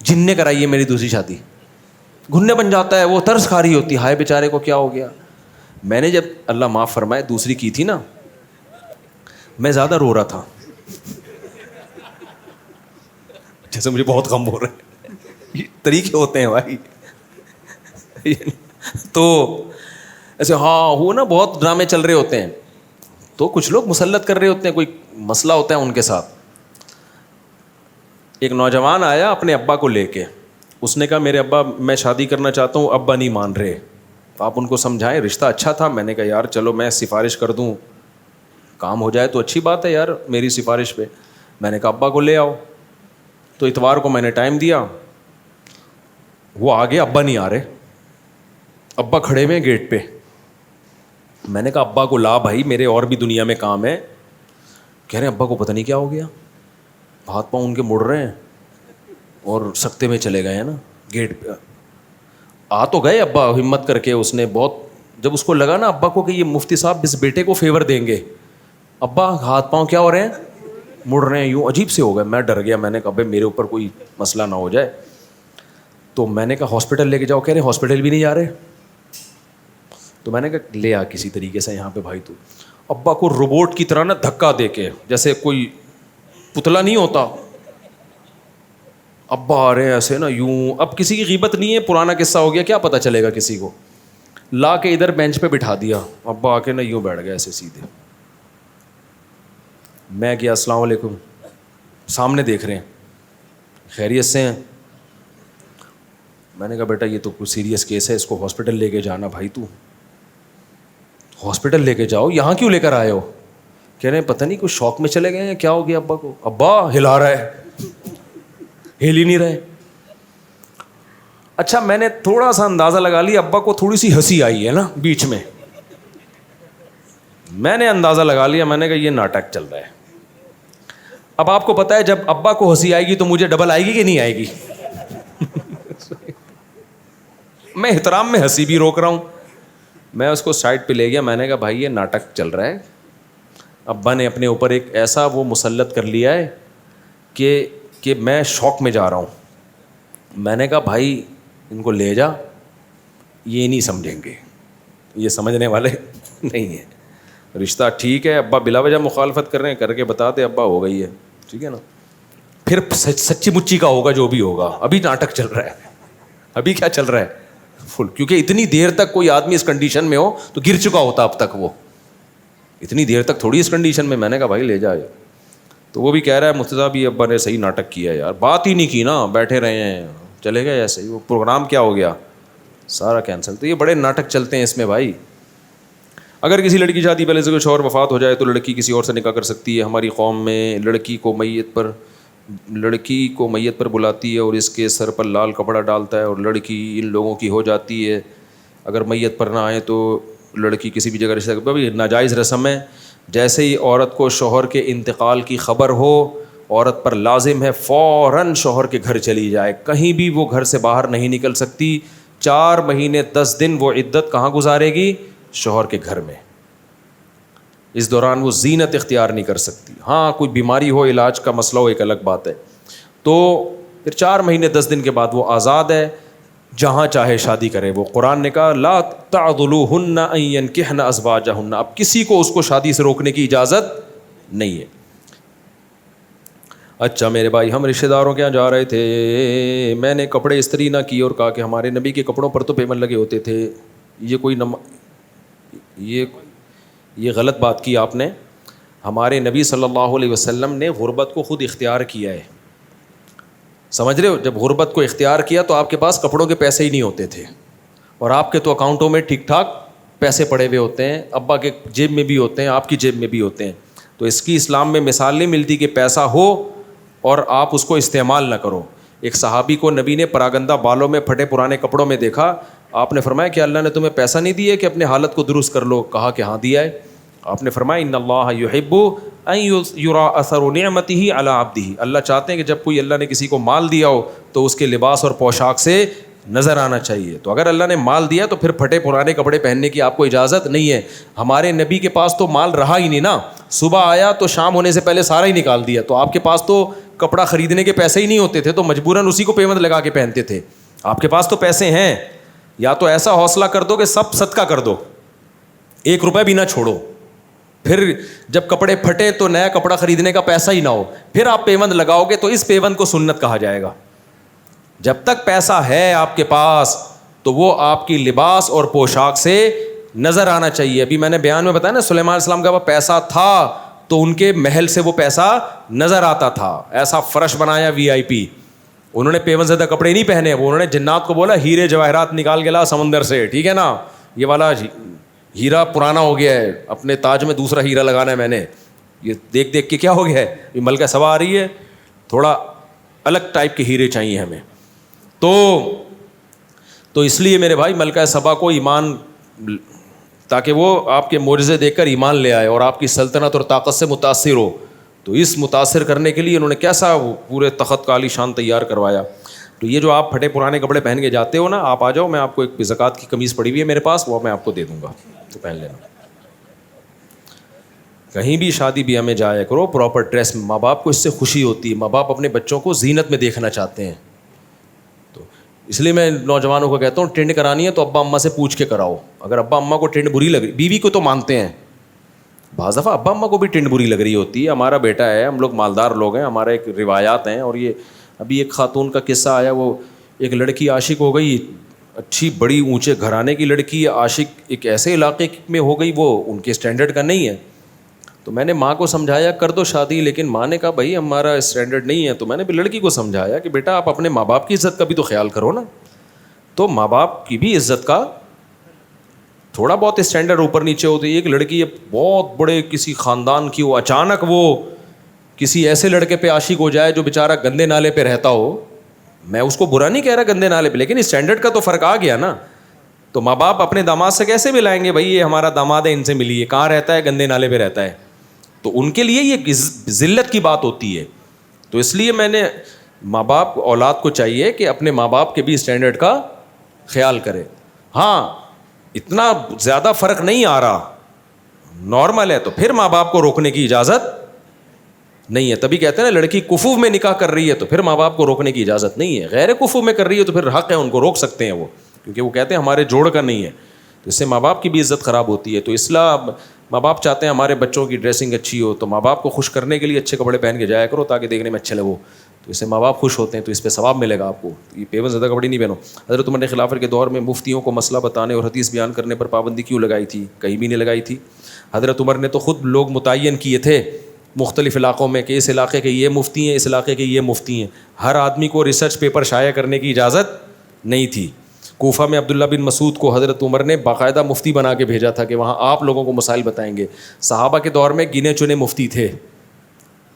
جن نے کرائی ہے میری دوسری شادی. گھننے بن جاتا ہے, وہ ترس کھا رہی ہوتی ہے, ہائے بیچارے کو کیا ہو گیا. میں نے جب اللہ معاف فرمائے دوسری کی تھی نا, میں زیادہ رو رہا تھا, جیسے مجھے بہت غم ہو رہا ہے. یہ طریقے ہوتے ہیں بھائی. تو ایسے ہاں وہ نا بہت ڈرامے چل رہے ہوتے ہیں, تو کچھ لوگ مسلط کر رہے ہوتے ہیں, کوئی مسئلہ ہوتا ہے ان کے ساتھ. ایک نوجوان آیا اپنے ابا کو لے کے, اس نے کہا میرے ابا میں شادی کرنا چاہتا ہوں, ابا نہیں مان رہے, آپ ان کو سمجھائیں. رشتہ اچھا تھا. میں نے کہا یار چلو میں سفارش کر دوں, کام ہو جائے تو اچھی بات ہے یار میری سفارش پہ. میں نے کہا ابا کو لے آؤ. تو اتوار کو میں نے ٹائم دیا, وہ آگے, ابا نہیں آ رہے, ابا کھڑے ہوئے گیٹ پہ. میں نے کہا ابا کو لا بھائی, میرے اور بھی دنیا میں کام ہے. کہہ رہے ہیں ابا کو پتہ نہیں کیا ہو گیا, ہاتھ پاؤں ان کے مڑ رہے ہیں اور سکتے میں چلے گئے ہیں نا گیٹ پہ. آ تو گئے ابا ہمت کر کے, اس نے بہت, جب اس کو لگا نا ابا کو کہ یہ مفتی صاحب اس بیٹے کو فیور دیں گے, ابا ہاتھ پاؤں کیا ہو رہے ہیں, مڑ رہے ہیں یوں, عجیب سے ہو گئے. میں ڈر گیا, میں نے کہا بھائی میرے اوپر کوئی مسئلہ نہ ہو جائے. تو میں نے کہا ہاسپٹل لے کے جاؤ. کہہ رہے ہاسپٹل بھی نہیں جا رہے. تو میں نے کہا لے آ کسی طریقے سے یہاں پہ بھائی. تو ابا کو روبوٹ کی طرح نا دھکا دے کے, جیسے کوئی پتلا نہیں ہوتا, ابا آ رہے ہیں ایسے نا یوں. اب کسی کی غیبت نہیں ہے, پرانا قصہ ہو گیا, کیا پتہ چلے گا کسی کو. لا کے ادھر بینچ پہ بٹھا دیا. ابا آ کے نا یوں بیٹھ گئے ایسے سیدھے. میں کیا السلام علیکم, سامنے دیکھ رہے ہیں, خیریت سے ہیں. میں نے کہا بیٹا یہ تو کچھ سیریس کیس ہے, اس کو ہاسپٹل لے کے جانا. بھائی تو ہاسپٹل لے کے جاؤ, یہاں کیوں لے کر آئے ہو؟ کہہ رہے ہیں پتہ نہیں کچھ شوق میں چلے گئے ہیں, کیا ہو گیا ابا کو؟ ابا ہلا رہا ہے, ہل ہی نہیں رہے. اچھا میں نے تھوڑا سا اندازہ لگا لیا, ابا کو تھوڑی سی ہنسی آئی ہے نا بیچ میں. میں نے اندازہ لگا لیا, میں نے کہا یہ ناٹک چل رہا ہے. اب آپ کو پتہ ہے جب ابا کو ہنسی آئے گی تو مجھے ڈبل آئے گی کہ نہیں آئے گی؟ میں احترام میں ہنسی بھی روک رہا ہوں. میں اس کو سائڈ پہ لے گیا. میں نے کہا بھائی یہ ناٹک چل رہا ہے. ابا نے اپنے اوپر ایک ایسا وہ مسلط کر لیا ہے کہ میں شوق میں جا رہا ہوں. میں نے کہا بھائی ان کو لے جا, یہ نہیں سمجھیں گے, یہ سمجھنے والے نہیں ہیں. رشتہ ٹھیک ہے, ابا بلا وجہ مخالفت کر رہے ہیں, کر کے بتا دے ابا ہو گئی ہے, ٹھیک ہے نا. پھر سچی مچی کا ہوگا جو بھی ہوگا. ابھی ناٹک چل رہا ہے. ابھی کیا چل رہا ہے فل, کیونکہ اتنی دیر تک کوئی آدمی اس کنڈیشن میں ہو تو گر چکا ہوتا اب تک. وہ اتنی دیر تک تھوڑی اس کنڈیشن میں. میں نے کہا بھائی لے جائے. تو وہ بھی کہہ رہا ہے مفتی صاحب یہ ابا نے صحیح ناٹک کیا ہے یار, بات ہی نہیں کی نا, بیٹھے رہے ہیں, چلے گئے ایسے ہی. وہ پروگرام کیا ہو گیا, سارا کینسل. تو یہ بڑے ناٹک چلتے ہیں اس میں بھائی. اگر کسی لڑکی شادی پہلے سے کوئی شوہر وفات ہو جائے تو لڑکی کسی اور سے نکاح کر سکتی ہے. ہماری قوم میں لڑکی کو میت پر بلاتی ہے اور اس کے سر پر لال کپڑا ڈالتا ہے اور لڑکی ان لوگوں کی ہو جاتی ہے. اگر میت پر نہ آئے تو لڑکی کسی بھی جگہ رشتہ بھی ناجائز رسم ہے. جیسے ہی عورت کو شوہر کے انتقال کی خبر ہو, عورت پر لازم ہے فوراً شوہر کے گھر چلی جائے. کہیں بھی وہ گھر سے باہر نہیں نکل سکتی. 4 مہینے 10 دن وہ عدت کہاں گزارے گی؟ شوہر کے گھر میں. اس دوران وہ زینت اختیار نہیں کر سکتی. ہاں کوئی بیماری ہو, علاج کا مسئلہ ہو, ایک الگ بات ہے. تو پھر 4 مہینے 10 دن کے بعد وہ آزاد ہے, جہاں چاہے شادی کرے. وہ قرآن نے کہا لا تعضلوہن ان ینکحن ازواجہن, اب کسی کو اس کو شادی سے روکنے کی اجازت نہیں ہے. اچھا میرے بھائی, ہم رشتہ داروں کے یہاں جا رہے تھے, میں نے کپڑے استری نہ کیے اور کہا کہ ہمارے نبی کے کپڑوں پر تو پیمن لگے ہوتے تھے. یہ غلط بات کی آپ نے. ہمارے نبی صلی اللہ علیہ وسلم نے غربت کو خود اختیار کیا ہے, سمجھ رہے ہو. جب غربت کو اختیار کیا تو آپ کے پاس کپڑوں کے پیسے ہی نہیں ہوتے تھے, اور آپ کے تو اکاؤنٹوں میں ٹھیک ٹھاک پیسے پڑے ہوئے ہوتے ہیں, ابا کے جیب میں بھی ہوتے ہیں, آپ کی جیب میں بھی ہوتے ہیں. تو اس کی اسلام میں مثال نہیں ملتی کہ پیسہ ہو اور آپ اس کو استعمال نہ کرو. ایک صحابی کو نبی نے پراگندہ بالوں میں پھٹے پرانے کپڑوں میں دیکھا. آپ نے فرمایا کہ اللہ نے تمہیں پیسہ نہیں دیا کہ اپنے حالت کو درست کر لو؟ کہا کہ ہاں دیا ہے. آپ نے فرمایا ان اللہ یحب ان یرا اثر نعمتہ علی عبدہ, اللہ چاہتے ہیں کہ جب کوئی اللہ نے کسی کو مال دیا ہو تو اس کے لباس اور پوشاک سے نظر آنا چاہیے. تو اگر اللہ نے مال دیا تو پھر پھٹے پرانے کپڑے پہننے کی آپ کو اجازت نہیں ہے. ہمارے نبی کے پاس تو مال رہا ہی نہیں نا, صبح آیا تو شام ہونے سے پہلے سارا ہی نکال دیا. تو آپ کے پاس تو کپڑا خریدنے کے پیسے ہی نہیں ہوتے تھے, تو مجبوراً اسی کو پیمند لگا کے پہنتے تھے. آپ کے پاس تو پیسے ہیں, یا تو ایسا حوصلہ کر دو کہ سب صدقہ کر دو, 1 روپے بھی نہ چھوڑو. پھر جب کپڑے پھٹے تو نیا کپڑا خریدنے کا پیسہ ہی نہ ہو, پھر آپ پیوند لگاؤ گے تو اس پیوند کو سنت کہا جائے گا. جب تک پیسہ ہے آپ کے پاس تو وہ آپ کی لباس اور پوشاک سے نظر آنا چاہیے. ابھی میں نے بیان میں بتایا نا, سلیمان علیہ السلام کا وہ پیسہ تھا تو ان کے محل سے وہ پیسہ نظر آتا تھا. ایسا فرش بنایا VIP, انہوں نے پیوند زدہ کپڑے نہیں پہنے, وہ انہوں نے جنات کو بولا ہیرے جواہرات نکال کے لا سمندر سے, ٹھیک ہے نا, یہ والا ہیرا پرانا ہو گیا ہے, اپنے تاج میں دوسرا ہیرا لگانا ہے میں نے, یہ دیکھ دیکھ کے کیا ہو گیا ہے, یہ ملکہ سبا آ رہی ہے, تھوڑا الگ ٹائپ کے ہیرے چاہیے ہمیں. تو اس لیے میرے بھائی ملکہ سبا کو ایمان, تاکہ وہ آپ کے معجزے دیکھ کر ایمان لے آئے اور آپ کی سلطنت اور طاقت سے متاثر ہو. تو اس متاثر کرنے کے لیے انہوں نے کیسا پورے تخت کا عالی شان تیار کروایا. تو یہ جو آپ پھٹے پرانے کپڑے پہن کے جاتے ہو نا, آپ آ جاؤ, میں آپ کو ایک زکوٰۃ کی قمیص پڑی ہوئی ہے میرے پاس, وہ میں آپ کو دے دوں گا, تو پہن لینا. کہیں بھی شادی بیاہ میں جایا کرو پراپر ڈریس میں, ماں باپ کو اس سے خوشی ہوتی ہے. ماں باپ اپنے بچوں کو زینت میں دیکھنا چاہتے ہیں. تو اس لیے میں نوجوانوں کو کہتا ہوں ٹرینڈ کرانی ہے تو ابا اماں سے پوچھ کے کراؤ. اگر ابا اماں کو ٹرینڈ بری لگ رہی, بیوی کو تو مانتے ہیں, بعض دفعہ ابا اماں کو بھی ٹرینڈ بری لگ رہی ہوتی ہے. ہمارا بیٹا ہے, ہم لوگ مالدار لوگ ہیں, ہمارے ایک روایات ہیں. اور یہ ابھی ایک خاتون کا قصہ آیا, وہ ایک لڑکی عاشق ہو گئی, اچھی بڑی اونچے گھرانے کی لڑکی, عاشق ایک ایسے علاقے میں ہو گئی وہ ان کے اسٹینڈرڈ کا نہیں ہے. تو میں نے ماں کو سمجھایا کر دو شادی, لیکن ماں نے کہا بھائی ہمارا اسٹینڈرڈ نہیں ہے. تو میں نے بھی لڑکی کو سمجھایا کہ بیٹا آپ اپنے ماں باپ کی عزت کا بھی تو خیال کرو نا. تو ماں باپ کی بھی عزت کا تھوڑا بہت اسٹینڈرڈ اوپر نیچے ہوتی ہے. ایک لڑکی بہت بڑے کسی خاندان کی, وہ اچانک وہ کسی ایسے لڑکے پہ عاشق ہو جائے جو بیچارہ گندے نالے پہ رہتا ہو. میں اس کو برا نہیں کہہ رہا گندے نالے پہ, لیکن اسٹینڈرڈ کا تو فرق آ گیا نا. تو ماں باپ اپنے داماد سے کیسے ملائیں گے بھائی یہ ہمارا داماد ہے ان سے ملیے, کہاں رہتا ہے, گندے نالے پہ رہتا ہے. تو ان کے لیے یہ ذلت کی بات ہوتی ہے. تو اس لیے میں نے ماں باپ اولاد کو چاہیے کہ اپنے ماں باپ کے بھی اسٹینڈرڈ کا خیال کرے. ہاں اتنا زیادہ فرق نہیں آ رہا, نارمل ہے, تو پھر ماں باپ کو روکنے کی اجازت نہیں ہے. تبھی کہتے ہیں نا لڑکی کفو میں نکاح کر رہی ہے تو پھر ماں باپ کو روکنے کی اجازت نہیں ہے. غیر کفو میں کر رہی ہے تو پھر حق ہے, ان کو روک سکتے ہیں وہ, کیونکہ وہ کہتے ہیں ہمارے جوڑ کا نہیں ہے. تو اس سے ماں باپ کی بھی عزت خراب ہوتی ہے. تو اصلاح, ماں باپ چاہتے ہیں ہمارے بچوں کی ڈریسنگ اچھی ہو, تو ماں باپ کو خوش کرنے کے لیے اچھے کپڑے پہن کے جایا کرو تاکہ دیکھنے میں اچھے لگو. تو اس سے ماں باپ خوش ہوتے ہیں, تو اس پہ ثواب ملے گا آپ کو. یہ پیون زدہ کپڑے نہیں پہنو. حضرت عمر نے خلافت کے دور میں مفتیوں کو مسئلہ بتانے اور حدیث بیان کرنے پر پابندی کیوں لگائی تھی؟ کہیں بھی نہیں لگائی تھی. حضرت عمر نے تو خود لوگ متعین کیے تھے مختلف علاقوں میں کہ اس علاقے کے یہ مفتی ہیں, اس علاقے کے یہ مفتی ہیں. ہر آدمی کو ریسرچ پیپر شائع کرنے کی اجازت نہیں تھی. کوفہ میں عبداللہ بن مسعود کو حضرت عمر نے باقاعدہ مفتی بنا کے بھیجا تھا کہ وہاں آپ لوگوں کو مسائل بتائیں گے. صحابہ کے دور میں گنے چنے مفتی تھے,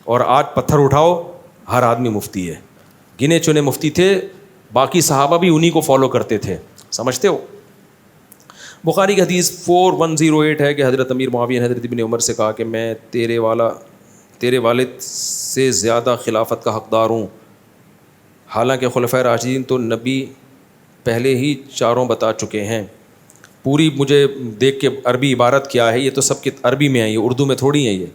اور آج پتھر اٹھاؤ ہر آدمی مفتی ہے. گنے چنے مفتی تھے, باقی صحابہ بھی انہی کو فالو کرتے تھے. سمجھتے ہو؟ بخاری کی حدیث 4108 ہے کہ حضرت امیر معاویہ نے حضرت ابن عمر سے کہا کہ میں تیرے والد سے زیادہ خلافت کا حقدار ہوں. حالانکہ خلفائے راشدین تو نبی پہلے ہی چاروں بتا چکے ہیں. پوری مجھے دیکھ کے عربی عبارت کیا ہے, یہ تو سب کی عربی میں ہے, یہ اردو میں تھوڑی ہیں یہ.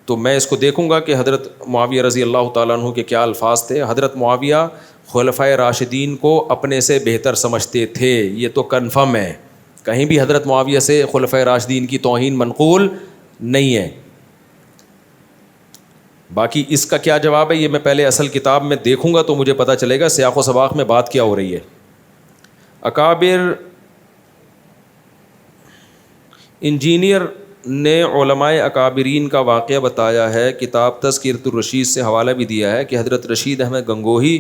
تو میں اس کو دیکھوں گا کہ حضرت معاویہ رضی اللہ تعالیٰ عنہ کے کیا الفاظ تھے. حضرت معاویہ خلفائے راشدین کو اپنے سے بہتر سمجھتے تھے, یہ تو کنفرم ہے. کہیں بھی حضرت معاویہ سے خلفائے راشدین کی توہین منقول نہیں ہے. باقی اس کا کیا جواب ہے یہ میں پہلے اصل کتاب میں دیکھوں گا تو مجھے پتہ چلے گا سیاق و سباق میں بات کیا ہو رہی ہے. اکابر انجینئر نے علماء اکابرین کا واقعہ بتایا ہے. کتاب تذکرۃ الرشید سے حوالہ بھی دیا ہے کہ حضرت رشید احمد گنگوہی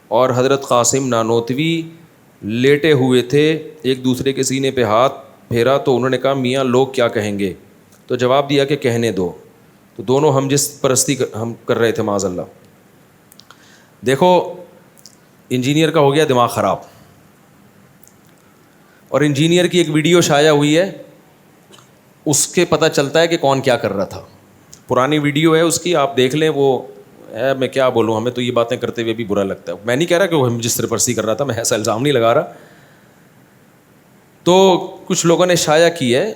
اور حضرت قاسم نانوتوی لیٹے ہوئے تھے, ایک دوسرے کے سینے پہ ہاتھ پھیرا تو انہوں نے کہا میاں لوگ کیا کہیں گے؟ تو جواب دیا کہ کہنے دو. تو دونوں ہم جس پرستی ہم کر رہے تھے معاذ اللہ. دیکھو انجینئر کا ہو گیا دماغ خراب, اور انجینئر کی ایک ویڈیو شائع ہوئی ہے, اس کے پتہ چلتا ہے کہ کون کیا کر رہا تھا. پرانی ویڈیو ہے اس کی, آپ دیکھ لیں. وہ میں کیا بولوں, ہمیں تو یہ باتیں کرتے ہوئے بھی برا لگتا ہے. میں نہیں کہہ رہا کہ وہ ہم جس طرح پرستی کر رہا تھا, میں ایسا الزام نہیں لگا رہا. تو کچھ لوگوں نے شائع کی ہے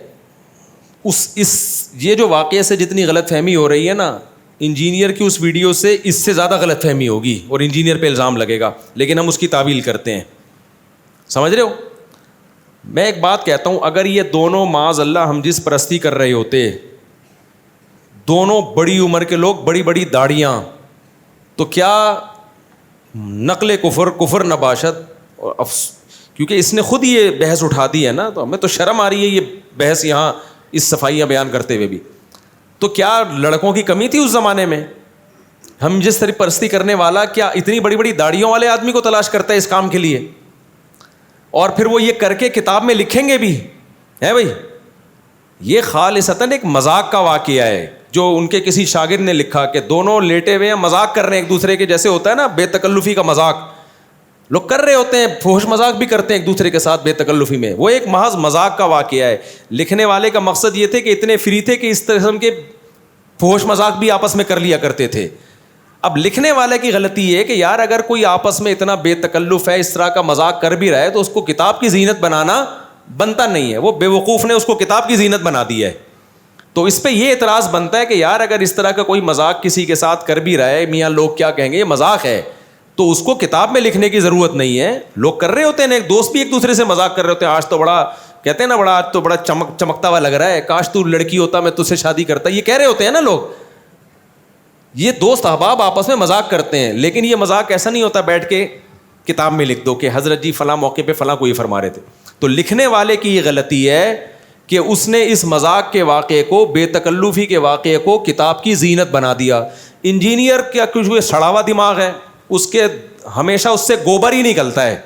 یہ جو واقعے سے جتنی غلط فہمی ہو رہی ہے نا, انجینئر کی اس ویڈیو سے اس سے زیادہ غلط فہمی ہوگی اور انجینئر پہ الزام لگے گا, لیکن ہم اس کی تعویل کرتے ہیں. سمجھ رہے ہو؟ میں ایک بات کہتا ہوں, اگر یہ دونوں معاذ اللہ ہم جس پرستی کر رہے ہوتے, دونوں بڑی عمر کے لوگ, بڑی بڑی داڑیاں, تو کیا نقل کفر نباشت, اور کیونکہ اس نے خود یہ بحث اٹھا دی ہے نا, تو ہمیں تو شرم آ رہی ہے یہ بحث یہاں اس صفائیاں بیان کرتے ہوئے بھی. تو کیا لڑکوں کی کمی تھی اس زمانے میں؟ ہم جس طرح پرستی کرنے والا کیا اتنی بڑی بڑی داڑیوں والے آدمی کو تلاش کرتا ہے اس کام کے لیے, اور پھر وہ یہ کر کے کتاب میں لکھیں گے بھی ہے بھائی. یہ خالصتاً ایک مذاق کا واقعہ ہے جو ان کے کسی شاگرد نے لکھا کہ دونوں لیٹے ہوئے ہیں, مذاق کر رہے ہیں ایک دوسرے کے, جیسے ہوتا ہے نا بے تکلفی کا مذاق لوگ کر رہے ہوتے ہیں, فحش مذاق بھی کرتے ہیں ایک دوسرے کے ساتھ بے تکلفی میں. وہ ایک محض مذاق کا واقعہ ہے. لکھنے والے کا مقصد یہ تھے کہ اتنے فری تھے کہ اس قسم کے فحش مذاق بھی آپس میں کر لیا کرتے تھے. اب لکھنے والے کی غلطی ہے کہ یار اگر کوئی آپس میں اتنا بے تکلف ہے, اس طرح کا مذاق کر بھی رہا ہے, تو اس کو کتاب کی زینت بنانا بنتا نہیں ہے. وہ بے وقوف نے اس کو کتاب کی زینت بنا دی ہے. تو اس پہ یہ اعتراض بنتا ہے کہ یار اگر اس طرح کا کوئی مذاق کسی کے ساتھ کر بھی رہا ہے, میاں لوگ کیا کہیں گے, یہ مذاق ہے, تو اس کو کتاب میں لکھنے کی ضرورت نہیں ہے. لوگ کر رہے ہوتے ہیں, ایک دوست بھی ایک دوسرے سے مذاق کر رہے ہوتے ہیں, آج تو بڑا کہتے ہیں نا, بڑا آج تو بڑا چمکتا ہوا لگ رہا ہے, کاش تو لڑکی ہوتا میں تجھ سے شادی کرتا, یہ کہہ رہے ہوتے ہیں نا لوگ. یہ دوست احباب آپس میں مذاق کرتے ہیں, لیکن یہ مذاق ایسا نہیں ہوتا بیٹھ کے کتاب میں لکھ دو کہ حضرت جی فلاں موقع پہ فلاں کو یہ فرما رہے تھے. تو لکھنے والے کی یہ غلطی ہے کہ اس نے اس مذاق کے واقعے کو, بے تکلفی کے واقعے کو کتاب کی زینت بنا دیا. انجینئر کیا کچھ سڑا ہوا دماغ ہے, اس کے ہمیشہ اس سے گوبر ہی نکلتا ہے,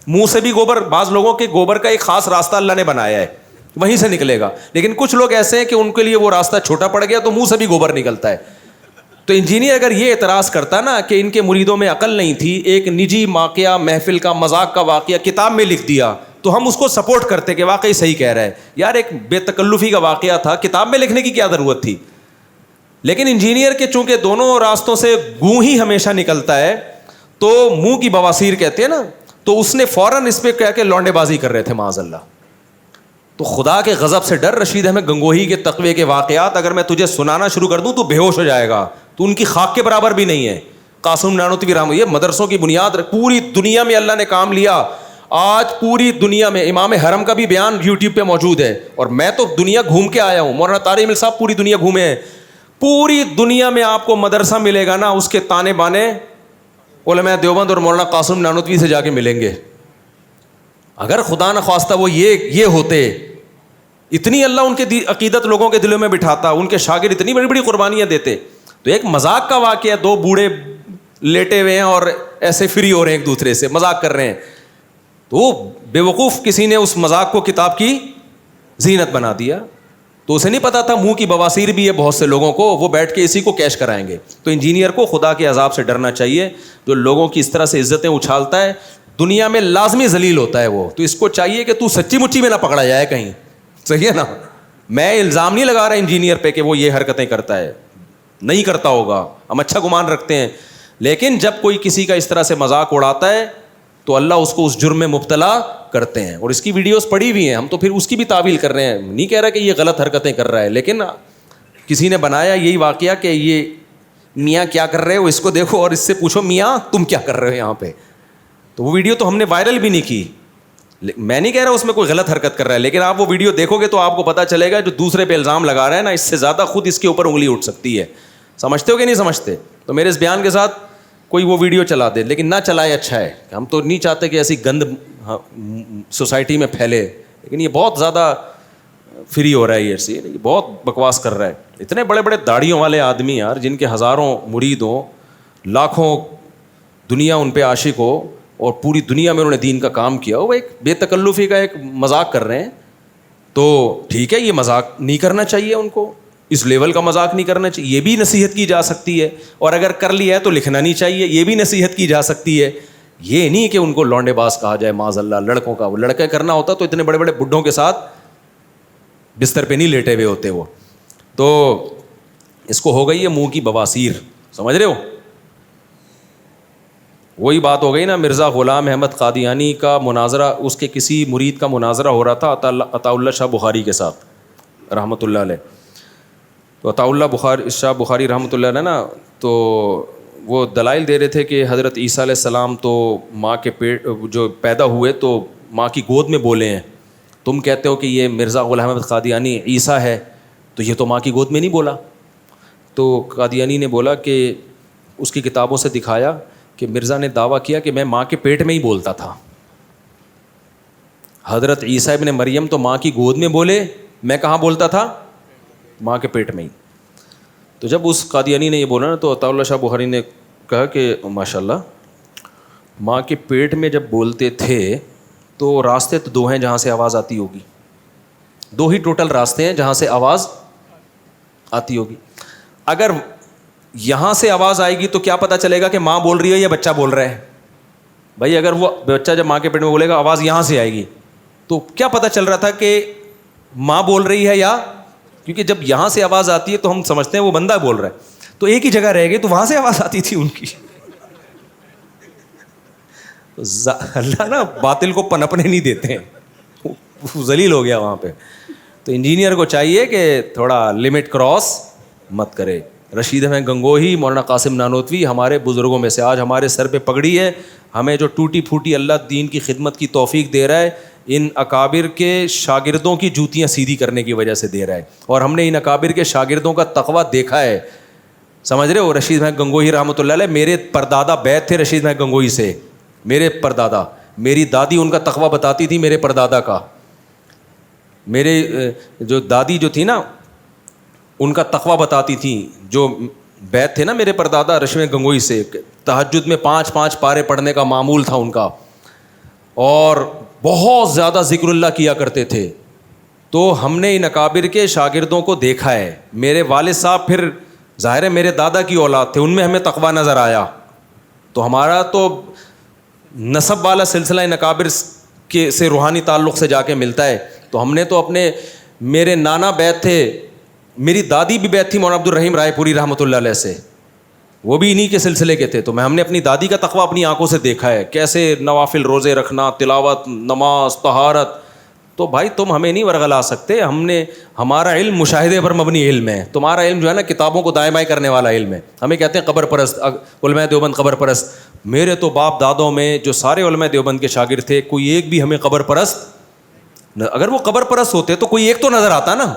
منہ سے بھی گوبر. بعض لوگوں کے گوبر کا ایک خاص راستہ اللہ نے بنایا ہے, وہیں سے نکلے گا. لیکن کچھ لوگ ایسے ہیں کہ ان کے لیے وہ راستہ چھوٹا پڑ گیا تو منہ سے بھی گوبر نکلتا ہے. تو انجینئر اگر یہ اعتراض کرتا نا کہ ان کے مریدوں میں عقل نہیں تھی, ایک نجی واقعہ, محفل کا مذاق کا واقعہ کتاب میں لکھ دیا, تو ہم اس کو سپورٹ کرتے کہ واقعی صحیح کہہ رہا ہے. یار ایک بے تکلفی کا واقعہ تھا, کتاب میں لکھنے کی کیا ضرورت تھی؟ لیکن انجینئر کے چونکہ دونوں راستوں سے گوں ہی ہمیشہ نکلتا ہے, تو منہ کی بواسیر کہتے ہیں نا, تو اس نے فوراً اس پہ کہہ کے لونڈے بازی کر رہے تھے معاذ اللہ. تو خدا کے غضب سے ڈر. رشید احمد گنگوہی کے تقوی کے واقعات اگر میں تجھے سنانا شروع کر دوں تو بے ہوش ہو جائے گا, تو ان کی خاک کے برابر بھی نہیں ہے. قاسم نانوتوی رحمۃ, یہ مدرسوں کی بنیاد, پوری دنیا میں اللہ نے کام لیا. آج پوری دنیا میں امام حرم کا بھی بیان یوٹیوب پہ موجود ہے, اور میں تو دنیا گھوم کے آیا ہوں. مولانا طارق مل صاحب پوری دنیا گھومے ہیں. پوری دنیا میں آپ کو مدرسہ ملے گا نا, اس کے تانے بانے علماء دیوبند اور مولانا قاسم نانوتوی سے جا کے ملیں گے. اگر خدا نخواستہ وہ یہ ہوتے, اتنی اللہ ان کے عقیدت لوگوں کے دلوں میں بٹھاتا, ان کے شاگرد اتنی بڑی بڑی قربانیاں دیتے. تو ایک مذاق کا واقعہ, دو بوڑھے لیٹے ہوئے ہیں اور ایسے فری ہو رہے ہیں ایک دوسرے سے, مذاق کر رہے ہیں, تو بے وقوف کسی نے اس مذاق کو کتاب کی زینت بنا دیا. تو اسے نہیں پتا تھا منہ کی بواسیر بھی ہے بہت سے لوگوں کو, وہ بیٹھ کے اسی کو کیش کرائیں گے. تو انجینئر کو خدا کے عذاب سے ڈرنا چاہیے. جو لوگوں کی اس طرح سے عزتیں اچھالتا ہے, دنیا میں لازمی ذلیل ہوتا ہے وہ. تو اس کو چاہیے کہ تو سچی مچی میں نہ پکڑا جائے کہیں, صحیح ہے نا. میں الزام نہیں لگا رہا انجینئر پہ کہ وہ یہ حرکتیں کرتا ہے, نہیں کرتا ہوگا, ہم اچھا گمان رکھتے ہیں. لیکن جب کوئی کسی کا اس طرح سے مذاق اڑاتا ہے تو اللہ اس کو اس جرم میں مبتلا کرتے ہیں. اور اس کی ویڈیوز پڑی ہوئی ہیں, ہم تو پھر اس کی بھی تعویل کر رہے ہیں. نہیں کہہ رہا کہ یہ غلط حرکتیں کر رہا ہے, لیکن کسی نے بنایا یہی واقعہ کہ یہ میاں کیا کر رہے ہو, اس کو دیکھو اور اس سے پوچھو میاں تم کیا کر رہے ہو یہاں پہ. تو وہ ویڈیو تو ہم نے وائرل بھی نہیں کی. میں نہیں کہہ رہا اس میں کوئی غلط حرکت کر رہا ہے, لیکن آپ وہ ویڈیو دیکھو گے تو آپ کو پتہ چلے گا جو دوسرے پہ الزام لگا رہا ہے نا, اس سے زیادہ خود اس کے اوپر انگلی اٹھ سکتی ہے. سمجھتے ہو کہ نہیں سمجھتے؟ تو میرے اس بیان کے ساتھ کوئی وہ ویڈیو چلا دے, لیکن نہ چلائے اچھا ہے. ہم تو نہیں چاہتے کہ ایسی گند سوسائٹی میں پھیلے, لیکن یہ بہت زیادہ فری ہو رہا ہے, یہ بہت بکواس کر رہا ہے. اتنے بڑے بڑے داڑھیوں والے آدمی یار, جن کے ہزاروں مرید ہوں, لاکھوں دنیا ان پہ عاشق ہو, اور پوری دنیا میں انہوں نے دین کا کام کیا, وہ ایک بے تکلفی کا ایک مذاق کر رہے ہیں. تو ٹھیک ہے, یہ مذاق نہیں کرنا چاہیے ان کو, اس لیول کا مذاق نہیں کرنا چاہیے. یہ بھی نصیحت کی جا سکتی ہے, اور اگر کر لیا ہے تو لکھنا نہیں چاہیے, یہ بھی نصیحت کی جا سکتی ہے. یہ نہیں کہ ان کو لونڈے باز کہا جائے معاذ اللہ. لڑکوں کا, وہ لڑکے کرنا ہوتا تو اتنے بڑے بڑے بڈھوں کے ساتھ بستر پہ نہیں لیٹے ہوئے ہوتے وہ. تو اس کو ہو گئی ہے منہ کی بواسیر, سمجھ رہے ہو؟ وہی بات ہو گئی نا, مرزا غلام احمد قادیانی کا مناظرہ, اس کے کسی مرید کا مناظرہ ہو رہا تھا عطا اللہ شاہ بخاری کے ساتھ رحمۃ اللہ علیہ. تو عطا اللہ شاہ بخاری رحمۃ اللہ علیہ نا, تو وہ دلائل دے رہے تھے کہ حضرت عیسیٰ علیہ السلام تو ماں کے پیٹ جو پیدا ہوئے تو ماں کی گود میں بولے ہیں. تم کہتے ہو کہ یہ مرزا غلام احمد قادیانی عیسیٰ ہے, تو یہ تو ماں کی گود میں نہیں بولا. تو قادیانی نے بولا کہ اس کی کتابوں سے دکھایا کہ مرزا نے دعویٰ کیا کہ میں ماں کے پیٹ میں ہی بولتا تھا. حضرت عیسیٰ ابن مریم تو ماں کی گود میں بولے, میں کہاں بولتا تھا؟ ماں کے پیٹ میں ہی. تو جب اس قادیانی نے یہ بولا نا, تو عطا اللہ شاہ بخاری نے کہا کہ ماشاء اللہ, ماں کے پیٹ میں جب بولتے تھے تو راستے تو دو ہیں جہاں سے آواز آتی ہوگی, دو ہی ٹوٹل راستے ہیں جہاں سے آواز آتی ہوگی. اگر یہاں سے آواز آئے گی تو کیا پتہ چلے گا کہ ماں بول رہی ہے یا بچہ بول رہا ہے؟ بھائی اگر وہ بچہ جب ماں کے پیٹ میں بولے گا آواز یہاں سے آئے گی, تو کیا پتہ چل رہا تھا کہ ماں بول رہی ہے یا, کیونکہ جب یہاں سے آواز آتی ہے تو ہم سمجھتے ہیں وہ بندہ بول رہا ہے, تو ایک ہی جگہ رہ گئی, تو وہاں سے آواز آتی تھی ان کی. اللہ نا باطل کو پنپنے نہیں دیتے ہیں, ذلیل ہو گیا وہاں پہ. تو انجینئر کو چاہیے کہ تھوڑا لمٹ کراس مت کرے. رشید احمد گنگوہی, مولانا قاسم نانوتوی ہمارے بزرگوں میں سے. آج ہمارے سر پہ پگڑی ہے, ہمیں جو ٹوٹی پھوٹی اللہ دین کی خدمت کی توفیق دے رہا ہے, ان اکابر کے شاگردوں کی جوتیاں سیدھی کرنے کی وجہ سے دے رہا ہے. اور ہم نے ان اکابر کے شاگردوں کا تقویٰ دیکھا ہے. سمجھ رہے ہو, رشید احمد گنگوہی رحمۃ اللہ علیہ, میرے پردادا بیعت تھے رشید احمد گنگوہی سے. میرے پردادا, میری دادی ان کا تقویٰ بتاتی تھی میرے پردادا کا. میرے جو دادی جو تھی نا, ان کا تقویٰ بتاتی تھیں. جو بیعت تھے نا میرے پردادا رشید گنگوہی سے, تہجد میں 5 پارے پڑھنے کا معمول تھا ان کا, اور بہت زیادہ ذکر اللہ کیا کرتے تھے. تو ہم نے ان اکابر کے شاگردوں کو دیکھا ہے. میرے والد صاحب پھر ظاہر ہے میرے دادا کی اولاد تھے, ان میں ہمیں تقویٰ نظر آیا. تو ہمارا تو نسب والا سلسلہ ان اکابر کے سے روحانی تعلق سے جا کے ملتا ہے. تو ہم نے تو اپنے, میرے نانا بیعت تھے, میری دادی بھی بیعت تھی مولانا عبد الرحیم رائے پوری رحمۃ اللہ علیہ سے, وہ بھی انہی کے سلسلے کے تھے. تو ہم نے اپنی دادی کا تقویٰ اپنی آنکھوں سے دیکھا ہے, کیسے نوافل روزے رکھنا, تلاوت, نماز, طہارت. تو بھائی تم ہمیں نہیں ورغلا سکتے. ہمارا علم مشاہدے پر مبنی علم ہے. تمہارا علم جو ہے نا کتابوں کو دائیں بائیں کرنے والا علم ہے. ہمیں کہتے ہیں قبر پرست, علماء دیوبند قبر پرست. میرے تو باپ دادوں میں جو سارے علماء دیوبند کے شاگرد تھے, کوئی ایک بھی ہمیں قبر پرست, اگر وہ قبر پرست ہوتے تو کوئی ایک تو نظر آتا نا.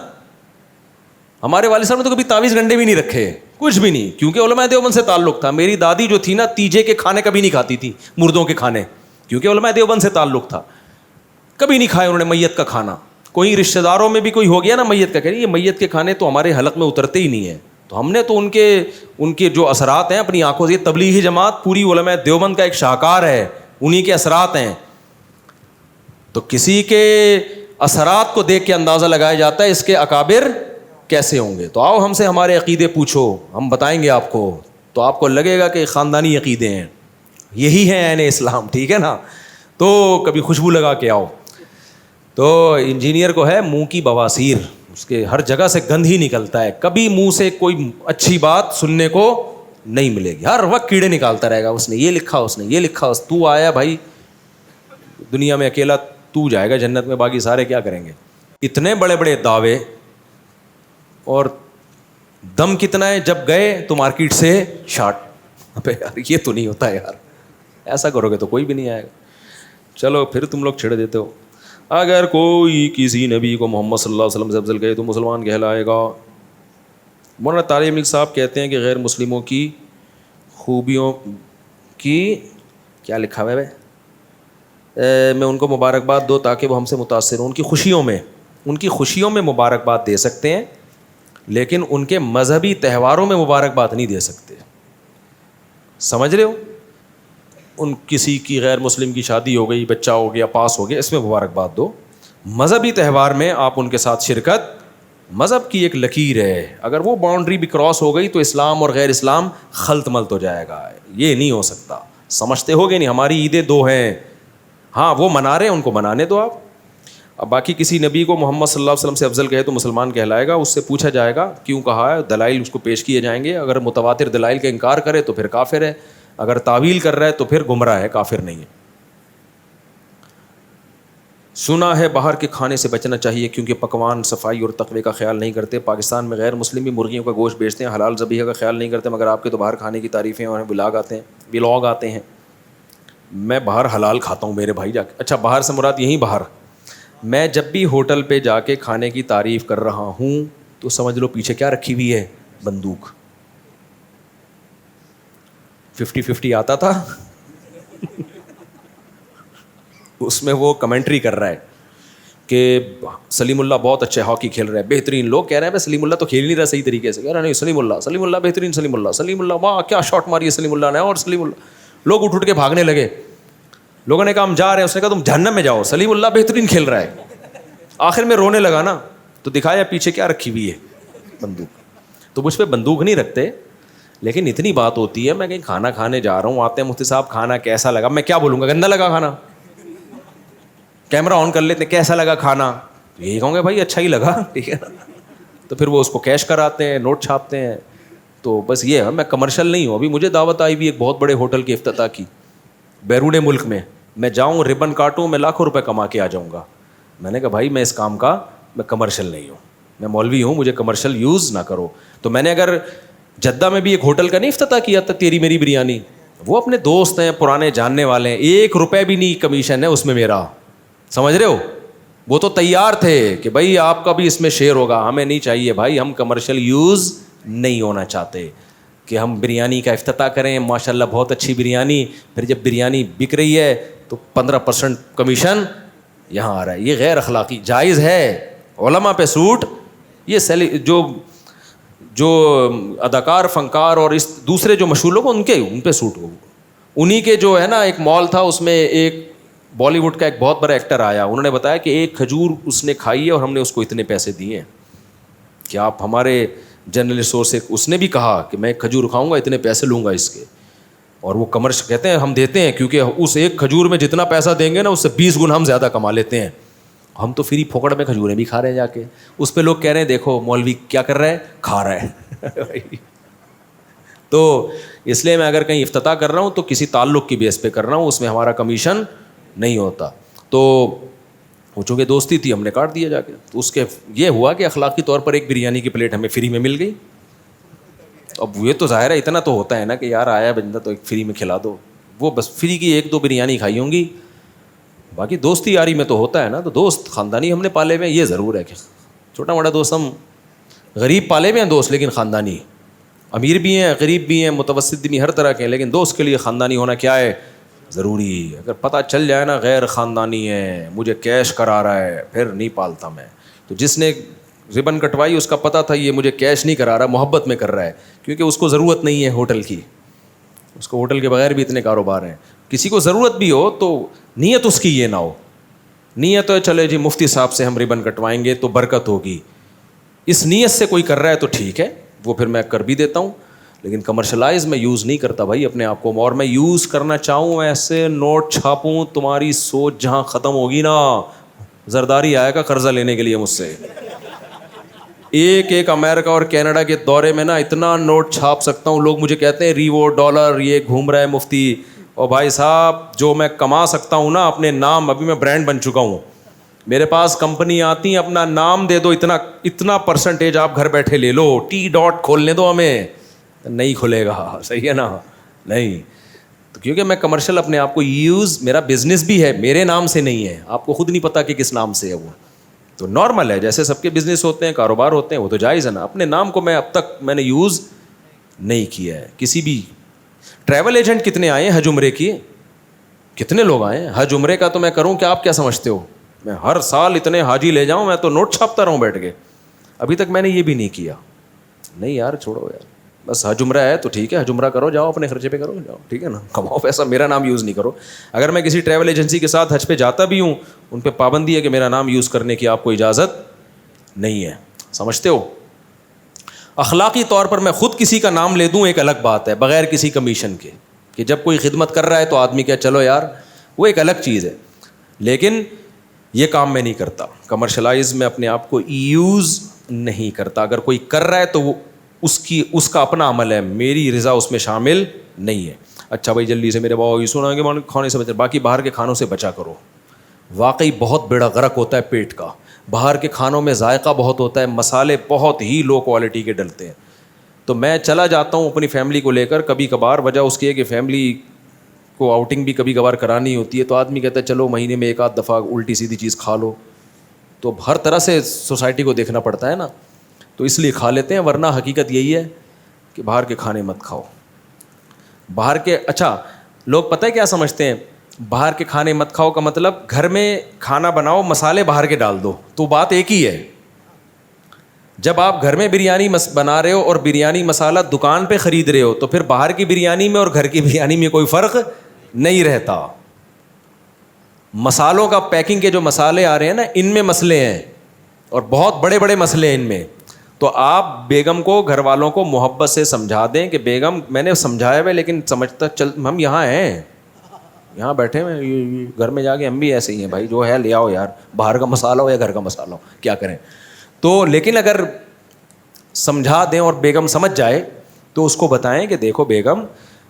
ہمارے والد صاحب نے تو کبھی تعویذ گنڈے بھی نہیں رکھے, کچھ بھی نہیں, کیونکہ علماء دیوبند سے تعلق تھا. میری دادی جو تھی نا, تیجے کے کھانے کبھی نہیں کھاتی تھی, مردوں کے کھانے, کیونکہ علماء دیوبند سے تعلق تھا. کبھی نہیں کھائے انہوں نے میت کا کھانا. کوئی رشتہ داروں میں بھی کوئی ہو گیا نا میت کا, کہہ رہی یہ میت کے کھانے تو ہمارے حلق میں اترتے ہی نہیں ہیں. تو ہم نے تو ان کے جو اثرات ہیں اپنی آنکھوں سے, یہ تبلیغی جماعت پوری علماء دیوبند کا ایک شاہکار ہے, انہی کے اثرات ہیں. تو کسی کے اثرات کو دیکھ کے اندازہ لگایا جاتا ہے اس کے اکابر کیسے ہوں گے. تو آؤ ہم سے ہمارے عقیدے پوچھو, ہم بتائیں گے آپ کو. تو آپ کو لگے گا کہ خاندانی عقیدے ہیں, یہی ہیں عین اسلام, ٹھیک ہے نا. تو کبھی خوشبو لگا کے آؤ. تو انجینئر کو ہے منہ کی بواسیر, اس کے ہر جگہ سے گند ہی نکلتا ہے, کبھی منہ سے کوئی اچھی بات سننے کو نہیں ملے گی, ہر وقت کیڑے نکالتا رہے گا. اس نے یہ لکھا, اس نے یہ لکھا, تو آیا بھائی دنیا میں اکیلا تو جائے گا جنت میں, باقی سارے کیا کریں گے. اتنے بڑے بڑے دعوے, اور دم کتنا ہے, جب گئے تو مارکیٹ سے شارٹ. ابے یار یہ تو نہیں ہوتا یار, ایسا کرو گے تو کوئی بھی نہیں آئے گا. چلو پھر تم لوگ چھڑ دیتے ہو. اگر کوئی کسی نبی کو محمد صلی اللہ علیہ وسلم سے افضل کہے تو مسلمان کہلائے گا. مولانا طارق ملک صاحب کہتے ہیں کہ غیر مسلموں کی خوبیوں کی کیا لکھا ہوا ہے, میں ان کو مبارکباد دو تاکہ وہ ہم سے متاثر ہوں. ان کی خوشیوں میں مبارکباد دے سکتے ہیں, لیکن ان کے مذہبی تہواروں میں مبارکباد نہیں دے سکتے. سمجھ رہے ہو, ان کسی کی غیر مسلم کی شادی ہو گئی, بچہ ہو گیا, پاس ہو گیا, اس میں مبارکباد دو. مذہبی تہوار میں آپ ان کے ساتھ شرکت, مذہب کی ایک لکیر ہے, اگر وہ باؤنڈری بھی کراس ہو گئی تو اسلام اور غیر اسلام خلط ملط ہو جائے گا. یہ نہیں ہو سکتا. سمجھتے ہو گے نہیں, ہماری عیدیں 2 ہیں, ہاں وہ منا رہے ہیں, ان کو منانے دو آپ. اب باقی کسی نبی کو محمد صلی اللہ علیہ وسلم سے افضل کہے تو مسلمان کہلائے گا. اس سے پوچھا جائے گا کیوں کہا ہے, دلائل اس کو پیش کیے جائیں گے. اگر متواتر دلائل کا انکار کرے تو پھر کافر ہے, اگر تعویل کر رہا ہے تو پھر گمراہ ہے, کافر نہیں ہے. سنا ہے باہر کے کھانے سے بچنا چاہیے کیونکہ پکوان, صفائی اور تقوی کا خیال نہیں کرتے. پاکستان میں غیر مسلم بھی مرغیوں کا گوشت بیچتے ہیں, حلال ذبیحہ کا خیال نہیں کرتے, مگر آپ کے تو باہر کھانے کی تعریفیں اور ولاگ آتے ہیں. میں باہر حلال کھاتا ہوں میرے بھائی جا کے. اچھا باہر سے مراد یہیں باہر, میں جب بھی ہوٹل پہ جا کے کھانے کی تعریف کر رہا ہوں تو سمجھ لو پیچھے کیا رکھی ہوئی ہے, بندوق. 50-50 آتا تھا اس میں وہ کمنٹری کر رہا ہے کہ سلیم اللہ بہت اچھے ہاکی کھیل رہے ہیں, بہترین. لوگ کہہ رہے ہیں سلیم اللہ تو کھیل نہیں رہا صحیح طریقے سے, کہہ رہے نہیں سلیم اللہ بہترین, سلیم اللہ واہ کیا شاٹ ماری ہے سلیم اللہ نے, اور سلیم اللہ. لوگ اٹھ کے بھاگنے لگے. لوگوں نے کہا ہم جا رہے ہیں, اس نے کہا تم جہنم میں جاؤ, سلیم اللہ بہترین کھیل رہا ہے. آخر میں رونے لگا نا, تو دکھایا پیچھے کیا رکھی ہوئی ہے, بندوق. تو مجھ پہ بندوق نہیں رکھتے, لیکن اتنی بات ہوتی ہے میں کہیں کھانا کھانے جا رہا ہوں, آتے ہیں مفتی صاحب کھانا کیسا لگا, میں کیا بولوں گا, گندا لگا کھانا. کیمرہ آن کر لیتے کیسا لگا کھانا, یہی کہوں گے بھائی اچھا ہی لگا, ٹھیک ہے. تو پھر وہ اس کو کیش کراتے ہیں, نوٹ چھاپتے ہیں. تو بس یہ ہے, میں کمرشل نہیں ہوں. ابھی مجھے دعوت آئی بھی ایک بہت بڑے ہوٹل کی افتتاح کی بیرون ملک میں, میں جاؤں ربن کاٹوں, میں لاکھوں روپے کما کے آ جاؤں گا. میں نے کہا بھائی میں اس کام کا, میں کمرشل نہیں ہوں, میں مولوی ہوں, مجھے کمرشل یوز نہ کرو. تو میں نے اگر جدہ میں بھی ایک ہوٹل کا نہیں افتتاح کیا تھا تیری میری بریانی, وہ اپنے دوست ہیں, پرانے جاننے والے ہیں, 1 روپے بھی نہیں کمیشن ہے اس میں میرا, سمجھ رہے ہو. وہ تو تیار تھے کہ بھائی آپ کا بھی اس میں شیئر ہوگا, ہمیں نہیں چاہیے بھائی, ہم کمرشل یوز نہیں ہونا چاہتے کہ ہم بریانی کا افتتاح کریں, ماشاء اللہ بہت اچھی بریانی, پھر جب بریانی بک رہی ہے تو 15% کمیشن یہاں آ رہا ہے. یہ غیر اخلاقی. جائز ہے علماء پہ سوٹ, یہ جو اداکار فنکار اور اس دوسرے جو مشہور لوگ ان پہ سوٹ ہو. انہی کے جو ہے نا ایک مال تھا, اس میں ایک بالی ووڈ کا ایک بہت بڑا ایکٹر آیا, انہوں نے بتایا کہ 1 کھجور اس نے کھائی ہے اور ہم نے اس کو اتنے پیسے دیے ہیں کہ آپ ہمارے جنرل اسٹور سے, اس نے بھی کہا کہ میں 1 کھجور کھاؤں گا اتنے پیسے لوں گا اس کے, اور وہ کمرشل کہتے ہیں ہم دیتے ہیں کیونکہ اس 1 کھجور میں جتنا پیسہ دیں گے نا اس سے 20 گنا ہم زیادہ کما لیتے ہیں. ہم تو فری پھوکڑ میں کھجوریں بھی کھا رہے ہیں جا کے. اس پہ لوگ کہہ رہے ہیں دیکھو مولوی کیا کر رہا ہے, کھا رہا ہے. تو اس لیے میں اگر کہیں افتتاح کر رہا ہوں تو کسی تعلق کی بیس پہ کر رہا ہوں, اس میں ہمارا کمیشن نہیں ہوتا. تو وہ چونکہ دوستی تھی ہم نے کاٹ دیا جا کے. تو اس کے یہ ہوا کہ اخلاقی طور پر ایک بریانی کی پلیٹ ہمیں فری میں مل گئی. اب یہ تو ظاہر ہے اتنا تو ہوتا ہے نا کہ یار آیا بندہ تو ایک فری میں کھلا دو. وہ بس فری کی 1-2 بریانی کھائی ہوں گی, باقی دوستی یاری میں تو ہوتا ہے نا. تو دوست خاندانی ہم نے پالے ہوئے ہیں, یہ ضرور ہے کہ چھوٹا موٹا دوست, ہم غریب پالے ہوئے ہیں دوست, لیکن خاندانی, امیر بھی ہیں غریب بھی ہیں متوسط بھی, ہر طرح کے ہیں, لیکن دوست کے لیے خاندانی ہونا کیا ہے, ضروری. اگر پتہ چل جائے نا غیر خاندانی ہے, مجھے کیش کرا رہا ہے, پھر نہیں پالتا میں. تو جس نے ربن کٹوائی اس کا پتہ تھا یہ مجھے کیش نہیں کرا رہا, محبت میں کر رہا ہے, کیونکہ اس کو ضرورت نہیں ہے ہوٹل کی, اس کو ہوٹل کے بغیر بھی اتنے کاروبار ہیں. کسی کو ضرورت بھی ہو تو نیت اس کی یہ نہ ہو, نیت ہے چلے جی مفتی صاحب سے ہم ربن کٹوائیں گے تو برکت ہوگی, اس نیت سے کوئی کر رہا ہے تو ٹھیک ہے, وہ پھر میں کر بھی دیتا ہوں. لیکن کمرشلائز میں یوز نہیں کرتا بھائی اپنے آپ کو. اور میں یوز کرنا چاہوں ایسے نوٹ چھاپوں, تمہاری سوچ جہاں ختم ہوگی نا, زرداری آئے گا قرضہ لینے کے لیے مجھ سے. ایک امریکہ اور کینیڈا کے دورے میں نا اتنا نوٹ چھاپ سکتا ہوں. لوگ مجھے کہتے ہیں ریوو ڈالر یہ گھوم رہا ہے مفتی. اور بھائی صاحب جو میں کما سکتا ہوں نا اپنے نام, ابھی میں برانڈ بن چکا ہوں, میرے پاس کمپنی آتی ہیں, اپنا نام دے دو, اتنا پرسنٹیج آپ گھر بیٹھے لے لو, ٹی ڈاٹ کھولنے دو ہمیں, نہیں کھلے گا, صحیح ہے نا, نہیں. تو کیونکہ میں کمرشل اپنے آپ کو یوز, میرا بزنس بھی ہے, میرے نام سے نہیں ہے, آپ کو خود نہیں پتا کہ کس نام سے ہے وہ, تو نارمل ہے, جیسے سب کے بزنس ہوتے ہیں کاروبار ہوتے ہیں, وہ تو جائز ہے نا. اپنے نام کو میں اب تک میں نے یوز نہیں کیا ہے کسی بھی. ٹریول ایجنٹ کتنے آئے ہیں حج عمرے کی, کتنے لوگ آئے ہیں حج عمرے کا, تو میں کروں کہ آپ کیا سمجھتے ہو میں ہر سال اتنے حاجی لے جاؤں, میں تو نوٹ چھاپتا رہوں بیٹھ کے. ابھی تک میں نے یہ بھی نہیں کیا. نہیں یار چھوڑو یار, بس حج عمرہ ہے تو ٹھیک ہے, حج عمرہ کرو, جاؤ اپنے خرچے پہ کرو, جاؤ ٹھیک ہے نا, کماؤ پیسہ, میرا نام یوز نہیں کرو. اگر میں کسی ٹریول ایجنسی کے ساتھ حج پہ جاتا بھی ہوں, ان پہ پابندی ہے کہ میرا نام یوز کرنے کی آپ کو اجازت نہیں ہے, سمجھتے ہو. اخلاقی طور پر میں خود کسی کا نام لے دوں ایک الگ بات ہے, بغیر کسی کمیشن کے, کہ جب کوئی خدمت کر رہا ہے تو آدمی کہے چلو یار, وہ ایک الگ چیز ہے. لیکن یہ کام میں نہیں کرتا, کمرشلائز میں اپنے آپ کو یوز نہیں کرتا. اگر کوئی کر رہا ہے تو وہ اس کا اپنا عمل ہے, میری رضا اس میں شامل نہیں ہے. اچھا بھائی جلدی سے میرے باؤ یہ سنا کہ کھانے سے بچا, باقی باہر کے کھانوں سے بچا کرو. واقعی بہت بڑا غرق ہوتا ہے پیٹ کا. باہر کے کھانوں میں ذائقہ بہت ہوتا ہے, مسالے بہت ہی لو کوالٹی کے ڈلتے ہیں. تو میں چلا جاتا ہوں اپنی فیملی کو لے کر کبھی کبھار, وجہ اس کی ہے کہ فیملی کو آؤٹنگ بھی کبھی کبھار کرانی ہوتی ہے, تو آدمی کہتا ہے چلو مہینے میں 1-8 دفعہ الٹی سیدھی چیز کھا لو. تو ہر طرح سے سوسائٹی کو دیکھنا پڑتا ہے نا, تو اس لیے کھا لیتے ہیں, ورنہ حقیقت یہی ہے کہ باہر کے کھانے مت کھاؤ. باہر کے, اچھا لوگ پتہ ہے کیا سمجھتے ہیں, باہر کے کھانے مت کھاؤ کا مطلب گھر میں کھانا بناؤ, مسالے باہر کے ڈال دو, تو بات ایک ہی ہے. جب آپ گھر میں بریانی بنا رہے ہو اور بریانی مسالہ دکان پہ خرید رہے ہو, تو پھر باہر کی بریانی میں اور گھر کی بریانی میں کوئی فرق نہیں رہتا. مسالوں کا پیکنگ کے جو مسالے آ رہے ہیں نا, ان میں مسئلے ہیں, اور بہت بڑے بڑے مسئلے ہیں ان میں. تو آپ بیگم کو, گھر والوں کو محبت سے سمجھا دیں کہ بیگم میں نے سمجھایا ہے لیکن سمجھتا چل, ہم یہاں ہیں, یہاں بیٹھے ہوئے, گھر میں جا کے ہم بھی ایسے ہی ہیں بھائی, جو ہے لے آؤ یار, باہر کا مسالہ ہو یا گھر کا مسالہ ہو, کیا کریں. تو لیکن اگر سمجھا دیں اور بیگم سمجھ جائے تو اس کو بتائیں کہ دیکھو بیگم,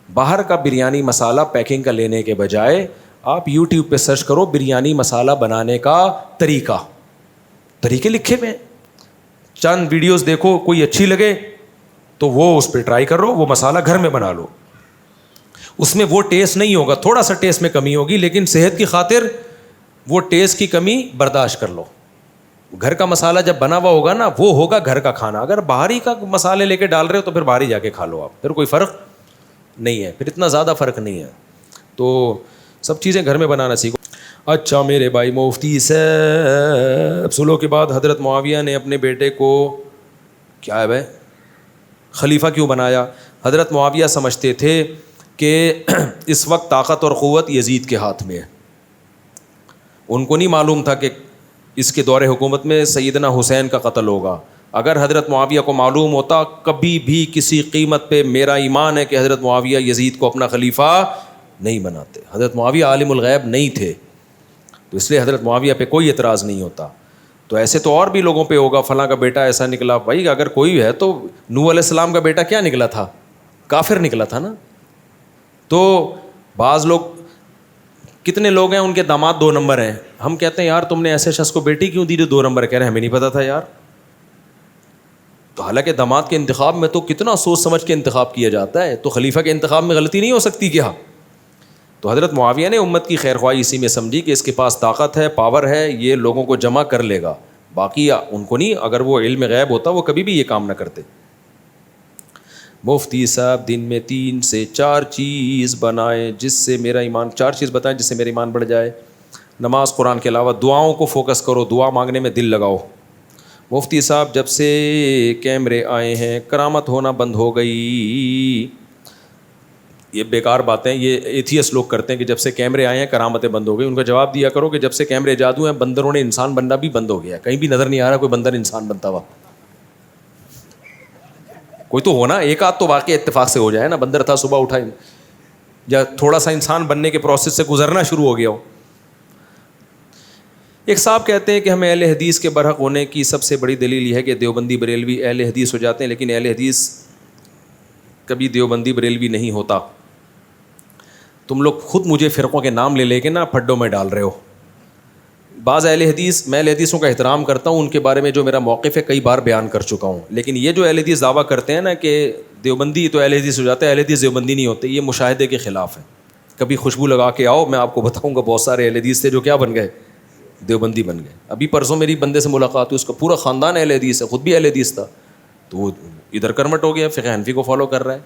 باہر کا بریانی مسالہ پیکنگ کا لینے کے بجائے آپ یوٹیوب پہ سرچ کرو بریانی مسالہ بنانے کا طریقے لکھے ہوئے ہیں, چند ویڈیوز دیکھو, کوئی اچھی لگے تو وہ اس پہ ٹرائی کرو, وہ مسالہ گھر میں بنا لو. اس میں وہ ٹیسٹ نہیں ہوگا, تھوڑا سا ٹیسٹ میں کمی ہوگی, لیکن صحت کی خاطر وہ ٹیسٹ کی کمی برداشت کر لو. گھر کا مسالہ جب بنا ہوا ہوگا نا, وہ ہوگا گھر کا کھانا. اگر باہری کا مسالے لے کے ڈال رہے ہو تو پھر باہر جا کے کھا لو آپ, پھر کوئی فرق نہیں ہے, پھر اتنا زیادہ فرق نہیں ہے. تو سب چیزیں گھر میں بنانا سیکھو. اچھا میرے بھائی مفتی صاحب, صلح کے بعد حضرت معاویہ نے اپنے بیٹے کو کیا ہے بھائی خلیفہ کیوں بنایا؟ حضرت معاویہ سمجھتے تھے کہ اس وقت طاقت اور قوت یزید کے ہاتھ میں ہے. ان کو نہیں معلوم تھا کہ اس کے دور حکومت میں سیدنا حسین کا قتل ہوگا. اگر حضرت معاویہ کو معلوم ہوتا, کبھی بھی کسی قیمت پہ میرا ایمان ہے کہ حضرت معاویہ یزید کو اپنا خلیفہ نہیں بناتے. حضرت معاویہ عالم الغیب نہیں تھے, تو اس لیے حضرت معاویہ پہ کوئی اعتراض نہیں ہوتا. تو ایسے تو اور بھی لوگوں پہ ہوگا, فلاں کا بیٹا ایسا نکلا. بھائی اگر کوئی ہے تو نوح علیہ السلام کا بیٹا کیا نکلا تھا؟ کافر نکلا تھا نا. تو بعض لوگ, کتنے لوگ ہیں ان کے داماد 2 نمبر ہیں, ہم کہتے ہیں یار تم نے ایسے شخص کو بیٹی کیوں دی جو 2 نمبر؟ کہہ رہے ہیں ہمیں نہیں پتا تھا یار. تو حالانکہ داماد کے انتخاب میں تو کتنا سوچ سمجھ کے انتخاب کیا جاتا ہے, تو خلیفہ کے انتخاب میں غلطی نہیں ہو سکتی کیا؟ تو حضرت معاویہ نے امت کی خیر خواہی اسی میں سمجھی کہ اس کے پاس طاقت ہے, پاور ہے, یہ لوگوں کو جمع کر لے گا. باقی ان کو نہیں, اگر وہ علم غیب ہوتا وہ کبھی بھی یہ کام نہ کرتے. مفتی صاحب دن میں 3 سے 4 چیز بنائیں جس سے میرا ایمان, 4 چیز بتائیں جس سے میرا ایمان بڑھ جائے. نماز, قرآن کے علاوہ دعاؤں کو فوکس کرو, دعا مانگنے میں دل لگاؤ. مفتی صاحب جب سے کیمرے آئے ہیں کرامت ہونا بند ہو گئی. یہ بیکار باتیں یہ ایتھیسٹ لوگ کرتے ہیں کہ جب سے کیمرے آئے ہیں کرامتیں بند ہو گئی. ان کا جواب دیا کرو کہ جب سے کیمرے جادو ہیں بندروں نے انسان بننا بھی بند ہو گیا. کہیں بھی نظر نہیں آ رہا کوئی بندر انسان بنتا ہوا. کوئی تو ہونا, ایک آدھ تو واقعی اتفاق سے ہو جائے نا, بندر تھا صبح اٹھا یا تھوڑا سا انسان بننے کے پروسیس سے گزرنا شروع ہو گیا ہو. ایک صاحب کہتے ہیں کہ ہمیں اہل حدیث کے برحق ہونے کی سب سے بڑی دلیل یہ ہے کہ دیوبندی بریلوی اہل حدیث ہو جاتے ہیں, لیکن اہل حدیث کبھی دیوبندی بریلوی نہیں ہوتا. تم لوگ خود مجھے فرقوں کے نام لے کے نا پھڈوں میں ڈال رہے ہو. بعض اہل حدیث, میں اہل حدیثوں کا احترام کرتا ہوں, ان کے بارے میں جو میرا موقف ہے کئی بار بیان کر چکا ہوں, لیکن یہ جو اہل حدیث دعویٰ کرتے ہیں نا کہ دیوبندی تو اہل حدیث ہو جاتا ہے, اہل حدیث دیوبندی نہیں ہوتے, یہ مشاہدے کے خلاف ہے. کبھی خوشبو لگا کے آؤ, میں آپ کو بتاؤں گا بہت سارے اہل حدیث تھے جو کیا بن گئے, دیوبندی بن گئے. ابھی پرسوں میری بندے سے ملاقات ہوئی, اس کا پورا خاندان اہل حدیث ہے, خود بھی اہل حدیث تھا, تو وہ ادھر کنورٹ ہو گیا, فقہ حنفی کو فالو کر رہا ہے.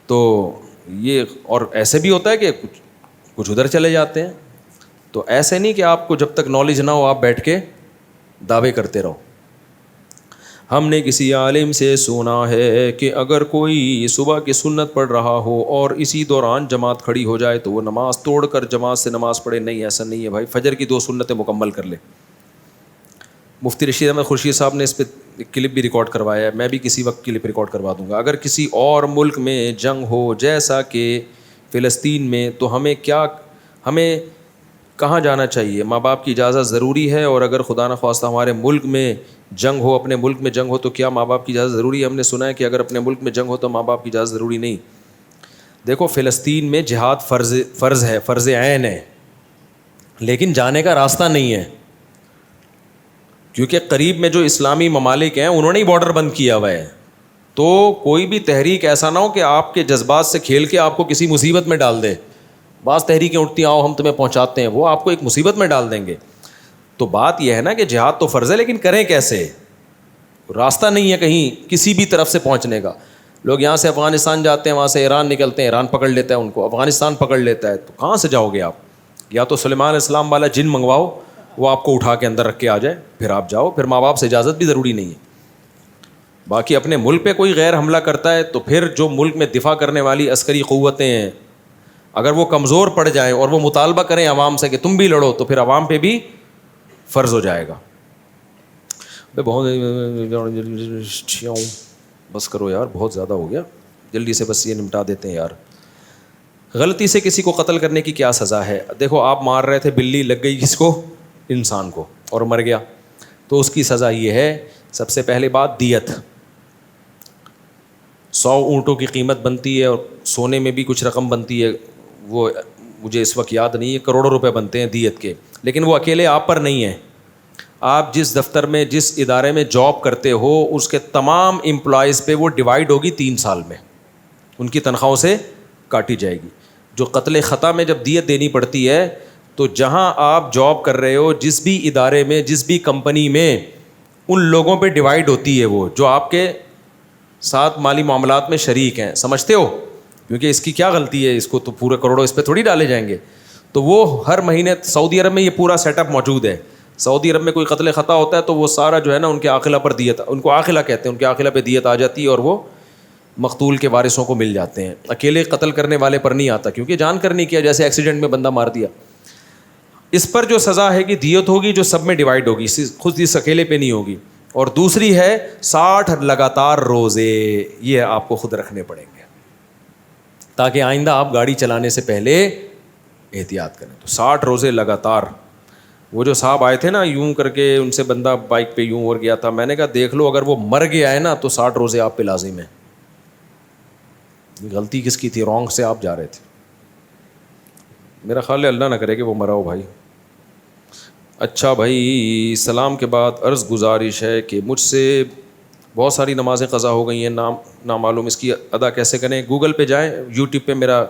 تو یہ, اور ایسے بھی ہوتا ہے کہ کچھ ادھر چلے جاتے ہیں. تو ایسے نہیں کہ آپ کو جب تک نالج نہ ہو آپ بیٹھ کے دعوے کرتے رہو. ہم نے کسی عالم سے سنا ہے کہ اگر کوئی صبح کی سنت پڑھ رہا ہو اور اسی دوران جماعت کھڑی ہو جائے تو وہ نماز توڑ کر جماعت سے نماز پڑھے. نہیں, ایسا نہیں ہے بھائی, فجر کی 2 سنتیں مکمل کر لے. مفتی رشید احمد خورشید صاحب نے اس پہ کلپ بھی ریکارڈ کروایا ہے, میں بھی کسی وقت کلپ ریکارڈ کروا دوں گا. اگر کسی اور ملک میں جنگ ہو جیسا کہ فلسطین میں, تو ہمیں کہاں جانا چاہیے؟ ماں باپ کی اجازت ضروری ہے, اور اگر خدا نخواستہ ہمارے ملک میں جنگ ہو, اپنے ملک میں جنگ ہو, تو کیا ماں باپ کی اجازت ضروری ہے؟ ہم نے سنا ہے کہ اگر اپنے ملک میں جنگ ہو تو ماں باپ کی اجازت ضروری نہیں. دیکھو فلسطین میں جہاد فرض ہے, فرض عین ہے, لیکن جانے کا راستہ نہیں ہے, کیونکہ قریب میں جو اسلامی ممالک ہیں انہوں نے ہی بارڈر بند کیا ہوا ہے. تو کوئی بھی تحریک ایسا نہ ہو کہ آپ کے جذبات سے کھیل کے آپ کو کسی مصیبت میں ڈال دے. بعض تحریکیں اٹھتی ہیں, آؤ ہم تمہیں پہنچاتے ہیں, وہ آپ کو ایک مصیبت میں ڈال دیں گے. تو بات یہ ہے نا کہ جہاد تو فرض ہے, لیکن کریں کیسے؟ راستہ نہیں ہے کہیں کسی بھی طرف سے پہنچنے کا. لوگ یہاں سے افغانستان جاتے ہیں, وہاں سے ایران نکلتے ہیں, ایران پکڑ لیتا ہے ان کو, افغانستان پکڑ لیتا ہے, تو کہاں سے جاؤ گے آپ؟ یا تو سلیمان علیہ السلام والا جن منگواؤ, وہ آپ کو اٹھا کے اندر رکھ کے آ جائے, پھر آپ جاؤ. پھر ماں باپ سے اجازت بھی ضروری نہیں ہے. باقی اپنے ملک پہ کوئی غیر حملہ کرتا ہے تو پھر جو ملک میں دفاع کرنے والی عسکری قوتیں ہیں, اگر وہ کمزور پڑ جائیں اور وہ مطالبہ کریں عوام سے کہ تم بھی لڑو, تو پھر عوام پہ بھی فرض ہو جائے گا. بہت بس کرو یار, بہت زیادہ ہو گیا, جلدی سے بس یہ نمٹا دیتے ہیں یار. غلطی سے کسی کو قتل کرنے کی کیا سزا ہے؟ دیکھو آپ مار رہے تھے, بلی لگ گئی کس کو؟ انسان کو, اور مر گیا, تو اس کی سزا یہ ہے, سب سے پہلے بات دیت. 100 اونٹوں کی قیمت بنتی ہے, اور سونے میں بھی کچھ رقم بنتی ہے, وہ مجھے اس وقت یاد نہیں ہے, کروڑوں روپے بنتے ہیں دیت کے. لیکن وہ اکیلے آپ پر نہیں ہے, آپ جس دفتر میں جس ادارے میں جاب کرتے ہو اس کے تمام امپلائیز پہ وہ ڈیوائڈ ہوگی 3 سال میں, ان کی تنخواہوں سے کاٹی جائے گی. جو قتل خطا میں جب دیت دینی پڑتی ہے تو جہاں آپ جاب کر رہے ہو جس بھی ادارے میں جس بھی کمپنی میں, ان لوگوں پہ ڈیوائڈ ہوتی ہے وہ جو آپ کے ساتھ مالی معاملات میں شریک ہیں. سمجھتے ہو؟ کیونکہ اس کی کیا غلطی ہے, اس کو تو پورے کروڑوں اس پہ تھوڑی ڈالے جائیں گے. تو وہ ہر مہینے سعودی عرب میں یہ پورا سیٹ اپ موجود ہے. سعودی عرب میں کوئی قتل خطا ہوتا ہے تو وہ سارا جو ہے نا ان کے عاقلہ پر دیت, ان کو عاقلہ کہتے ہیں, ان کے عاقلہ پہ دیت آ جاتی ہے اور وہ مقتول کے وارثوں کو مل جاتے ہیں. اکیلے قتل کرنے والے پر نہیں آتا کیونکہ جان کر نہیں کیا, جیسے ایکسیڈنٹ میں بندہ مار دیا. اس پر جو سزا ہے کہ دیت ہوگی جو سب میں ڈیوائڈ ہوگی, خود اس اکیلے پہ نہیں ہوگی. اور دوسری ہے 60 لگاتار روزے, یہ آپ کو خود رکھنے پڑیں گے تاکہ آئندہ آپ گاڑی چلانے سے پہلے احتیاط کریں. تو 60 روزے لگاتار. وہ جو صاحب آئے تھے نا یوں کر کے, ان سے بندہ بائک پہ یوں اور گیا تھا, میں نے کہا دیکھ لو اگر وہ مر گیا ہے نا تو 60 روزے آپ پہ لازم ہیں. غلطی کس کی تھی؟ رانگ سے آپ جا رہے تھے. میرا خیال ہے اللہ نہ کرے کہ وہ مرا ہو بھائی. اچھا بھائی, سلام کے بعد عرض گزارش ہے کہ مجھ سے بہت ساری نمازیں قضا ہو گئی ہیں, نامعلوم اس کی ادا کیسے کریں. گوگل پہ جائیں, یوٹیوب پہ میرا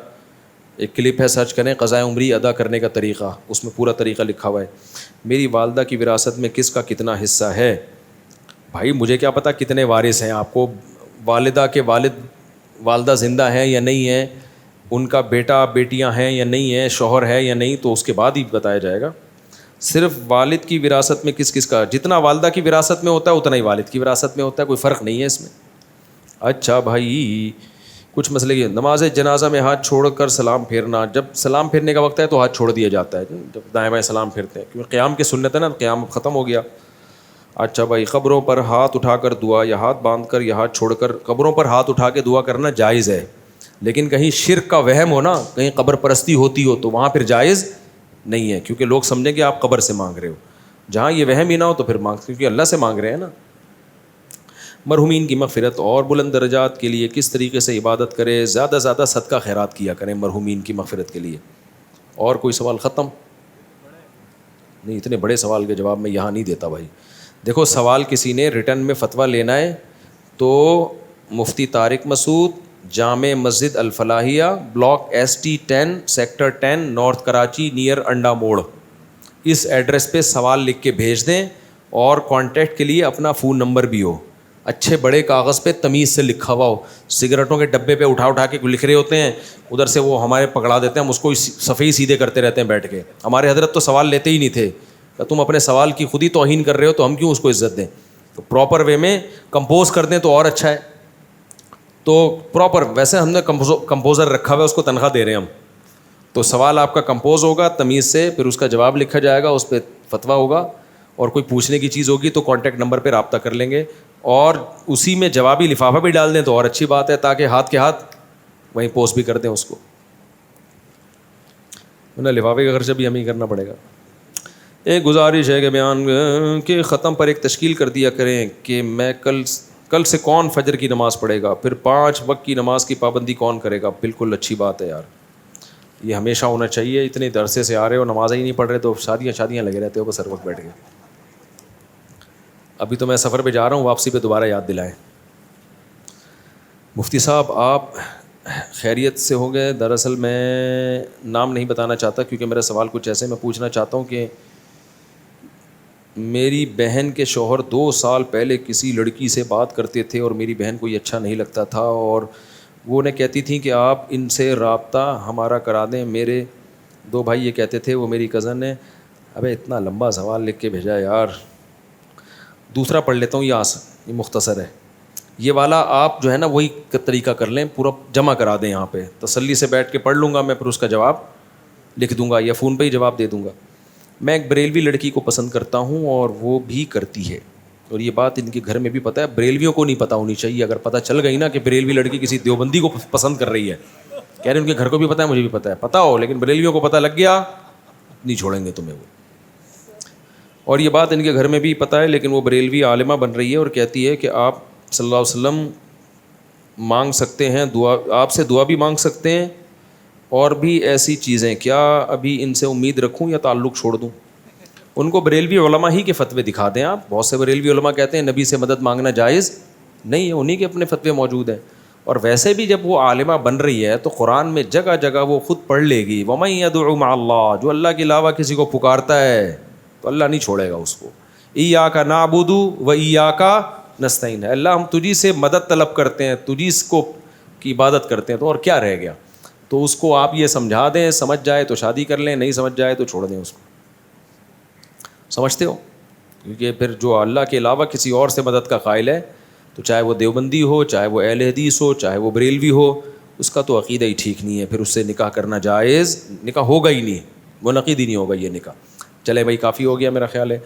ایک کلپ ہے, سرچ کریں قضائے عمری ادا کرنے کا طریقہ, اس میں پورا طریقہ لکھا ہوا ہے. میری والدہ کی وراثت میں کس کا کتنا حصہ ہے؟ بھائی مجھے کیا پتہ کتنے وارث ہیں آپ کو. والدہ کے والدہ زندہ ہیں یا نہیں ہیں, ان کا بیٹا بیٹیاں ہیں یا نہیں ہیں, شوہر ہے یا نہیں, تو اس کے بعد ہی بتایا جائے گا. صرف والد کی وراثت میں کس کس کا, جتنا والدہ کی وراثت میں ہوتا ہے اتنا ہی والد کی وراثت میں ہوتا ہے, کوئی فرق نہیں ہے اس میں. اچھا بھائی, کچھ مسئلے کی نماز جنازہ میں ہاتھ چھوڑ کر سلام پھیرنا, جب سلام پھیرنے کا وقت ہے تو ہاتھ چھوڑ دیا جاتا ہے, جب دائیں بائیں سلام پھیرتے ہیں, کیونکہ قیام کی سنت ہے نا, قیام ختم ہو گیا. اچھا بھائی, قبروں پر ہاتھ اٹھا کر دعا یا ہاتھ باندھ کر یا ہاتھ چھوڑ کر, قبروں پر ہاتھ اٹھا کے دعا کرنا جائز ہے, لیکن کہیں شرک کا وہم ہو نا, کہیں قبر پرستی ہوتی ہو تو وہاں پھر جائز نہیں ہے, کیونکہ لوگ سمجھیں کہ آپ قبر سے مانگ رہے ہو. جہاں یہ وہم ہی نہ ہو تو پھر مانگ, کیونکہ اللہ سے مانگ رہے ہیں نا. مرحومین کی مغفرت اور بلند درجات کے لیے کس طریقے سے عبادت کرے؟ زیادہ سے زیادہ صدقہ خیرات کیا کریں مرحومین کی مغفرت کے لیے. اور کوئی سوال ختم؟ نہیں, اتنے بڑے سوال کے جواب میں یہاں نہیں دیتا بھائی. دیکھو سوال کسی نے ریٹرن میں فتویٰ لینا ہے تو مفتی طارق مسعود, جامع مسجد Al-Falahiya, block ST 10 sector 10 north Karachi near Anda Mor, اس ایڈریس پہ سوال لکھ کے بھیج دیں. اور کانٹیکٹ کے لیے اپنا فون نمبر بھی ہو, اچھے بڑے کاغذ پہ تمیز سے لکھا ہوا ہو. سگریٹوں کے ڈبے پہ اٹھا کے لکھ رہے ہوتے ہیں, ادھر سے وہ ہمارے پکڑا دیتے ہیں, ہم اس کو صفحے ہی سیدھے کرتے رہتے ہیں بیٹھ کے. ہمارے حضرت تو سوال لیتے ہی نہیں تھے, کہ تم اپنے سوال کی خود ہی توہین کر رہے ہو تو ہم کیوں اس کو عزت دیں. تو پراپر وے میں کمپوز کر دیں تو اور اچھا ہے. تو پراپر ویسے ہم نے کمپوزر رکھا ہوا ہے, اس کو تنخواہ دے رہے ہیں ہم. تو سوال آپ کا کمپوز ہوگا تمیز سے, پھر اس کا جواب لکھا جائے گا, اس پہ فتویٰ ہوگا, اور کوئی پوچھنے کی چیز ہوگی تو کانٹیکٹ نمبر پہ رابطہ کر لیں گے. اور اسی میں جوابی لفافہ بھی ڈال دیں تو اور اچھی بات ہے, تاکہ ہاتھ کے ہاتھ وہیں پوسٹ بھی کر دیں اس کو, ورنہ لفافے کا خرچہ بھی ہمیں ہی کرنا پڑے گا. ایک گزارش ہے کہ بیان کے ختم پر ایک تشکیل کر دیا کریں کہ میں کل سے کون فجر کی نماز پڑھے گا, پھر 5 وقت کی نماز کی پابندی کون کرے گا. بالکل اچھی بات ہے یار, یہ ہمیشہ ہونا چاہیے. اتنے درسے سے آ رہے ہو, نمازیں ہی نہیں پڑھ رہے, تو شادیاں لگے رہتے ہو بس ہر وقت بیٹھ کے. ابھی تو میں سفر پہ جا رہا ہوں, واپسی پہ دوبارہ یاد دلائیں. مفتی صاحب آپ خیریت سے ہو گئے؟ دراصل میں نام نہیں بتانا چاہتا کیونکہ میرا سوال کچھ ایسے, میں پوچھنا چاہتا ہوں کہ میری بہن کے شوہر 2 سال پہلے کسی لڑکی سے بات کرتے تھے اور میری بہن کو یہ اچھا نہیں لگتا تھا, اور وہ انہیں کہتی تھیں کہ آپ ان سے رابطہ ہمارا کرا دیں. میرے 2 بھائی یہ کہتے تھے, وہ میری کزن ہے. ابے اتنا لمبا سوال لکھ کے بھیجا یار. دوسرا پڑھ لیتا ہوں, یہ مختصر ہے. یہ والا آپ جو ہے نا وہی طریقہ کر لیں, پورا جمع کرا دیں یہاں پہ, تسلی سے بیٹھ کے پڑھ لوں گا میں, پھر اس کا جواب لکھ دوں گا یا فون پہ ہی جواب دے دوں گا. میں ایک بریلوی لڑکی کو پسند کرتا ہوں اور وہ بھی کرتی ہے, اور یہ بات ان کے گھر میں بھی پتہ ہے. بریلویوں کو نہیں پتہ ہونی چاہیے, اگر پتہ چل گئی نا کہ بریلوی لڑکی کسی دیوبندی کو پسند کر رہی ہے, کہہ رہے ان کے گھر کو بھی پتہ ہے, مجھے بھی پتہ ہے, پتہ ہو, لیکن بریلویوں کو پتہ لگ گیا نہیں چھوڑیں گے تمہیں وہ. اور یہ بات ان کے گھر میں بھی پتہ ہے, لیکن وہ بریلوی عالمہ بن رہی ہے اور کہتی ہے کہ آپ صلی اللہ علیہ وسلم مانگ سکتے ہیں دعا, آپ سے دعا بھی مانگ سکتے ہیں اور بھی ایسی چیزیں. کیا ابھی ان سے امید رکھوں یا تعلق چھوڑ دوں؟ ان کو بریلوی علماء ہی کے فتوے دکھا دیں آپ. بہت سے بریلوی علماء کہتے ہیں نبی سے مدد مانگنا جائز نہیں ہے, انہی کے اپنے فتوے موجود ہیں. اور ویسے بھی جب وہ عالمہ بن رہی ہے تو قرآن میں جگہ جگہ وہ خود پڑھ لے گی وَمَن يَدْعُ مَعَ اللَّهِ, جو اللہ کے علاوہ کسی کو پکارتا ہے تو اللہ نہیں چھوڑے گا اس کو. إِيَّاكَ نَعْبُدُ وَإِيَّاكَ نَسْتَعِينُ, اللہ ہم تجھی سے مدد طلب کرتے ہیں, تجھی کو کی عبادت کرتے ہیں, تو اور کیا رہ گیا. تو اس کو آپ یہ سمجھا دیں, سمجھ جائے تو شادی کر لیں, نہیں سمجھ جائے تو چھوڑ دیں اس کو. سمجھتے ہو؟ کیونکہ پھر جو اللہ کے علاوہ کسی اور سے مدد کا قائل ہے, تو چاہے وہ دیوبندی ہو, چاہے وہ اہل حدیث ہو, چاہے وہ بریلوی ہو, اس کا تو عقیدہ ہی ٹھیک نہیں ہے. پھر اس سے نکاح کرنا جائز, نکاح ہوگا ہی نہیں, منعقد ہی نہیں ہوگا یہ نکاح. چلے بھائی کافی ہو گیا میرا خیال ہے.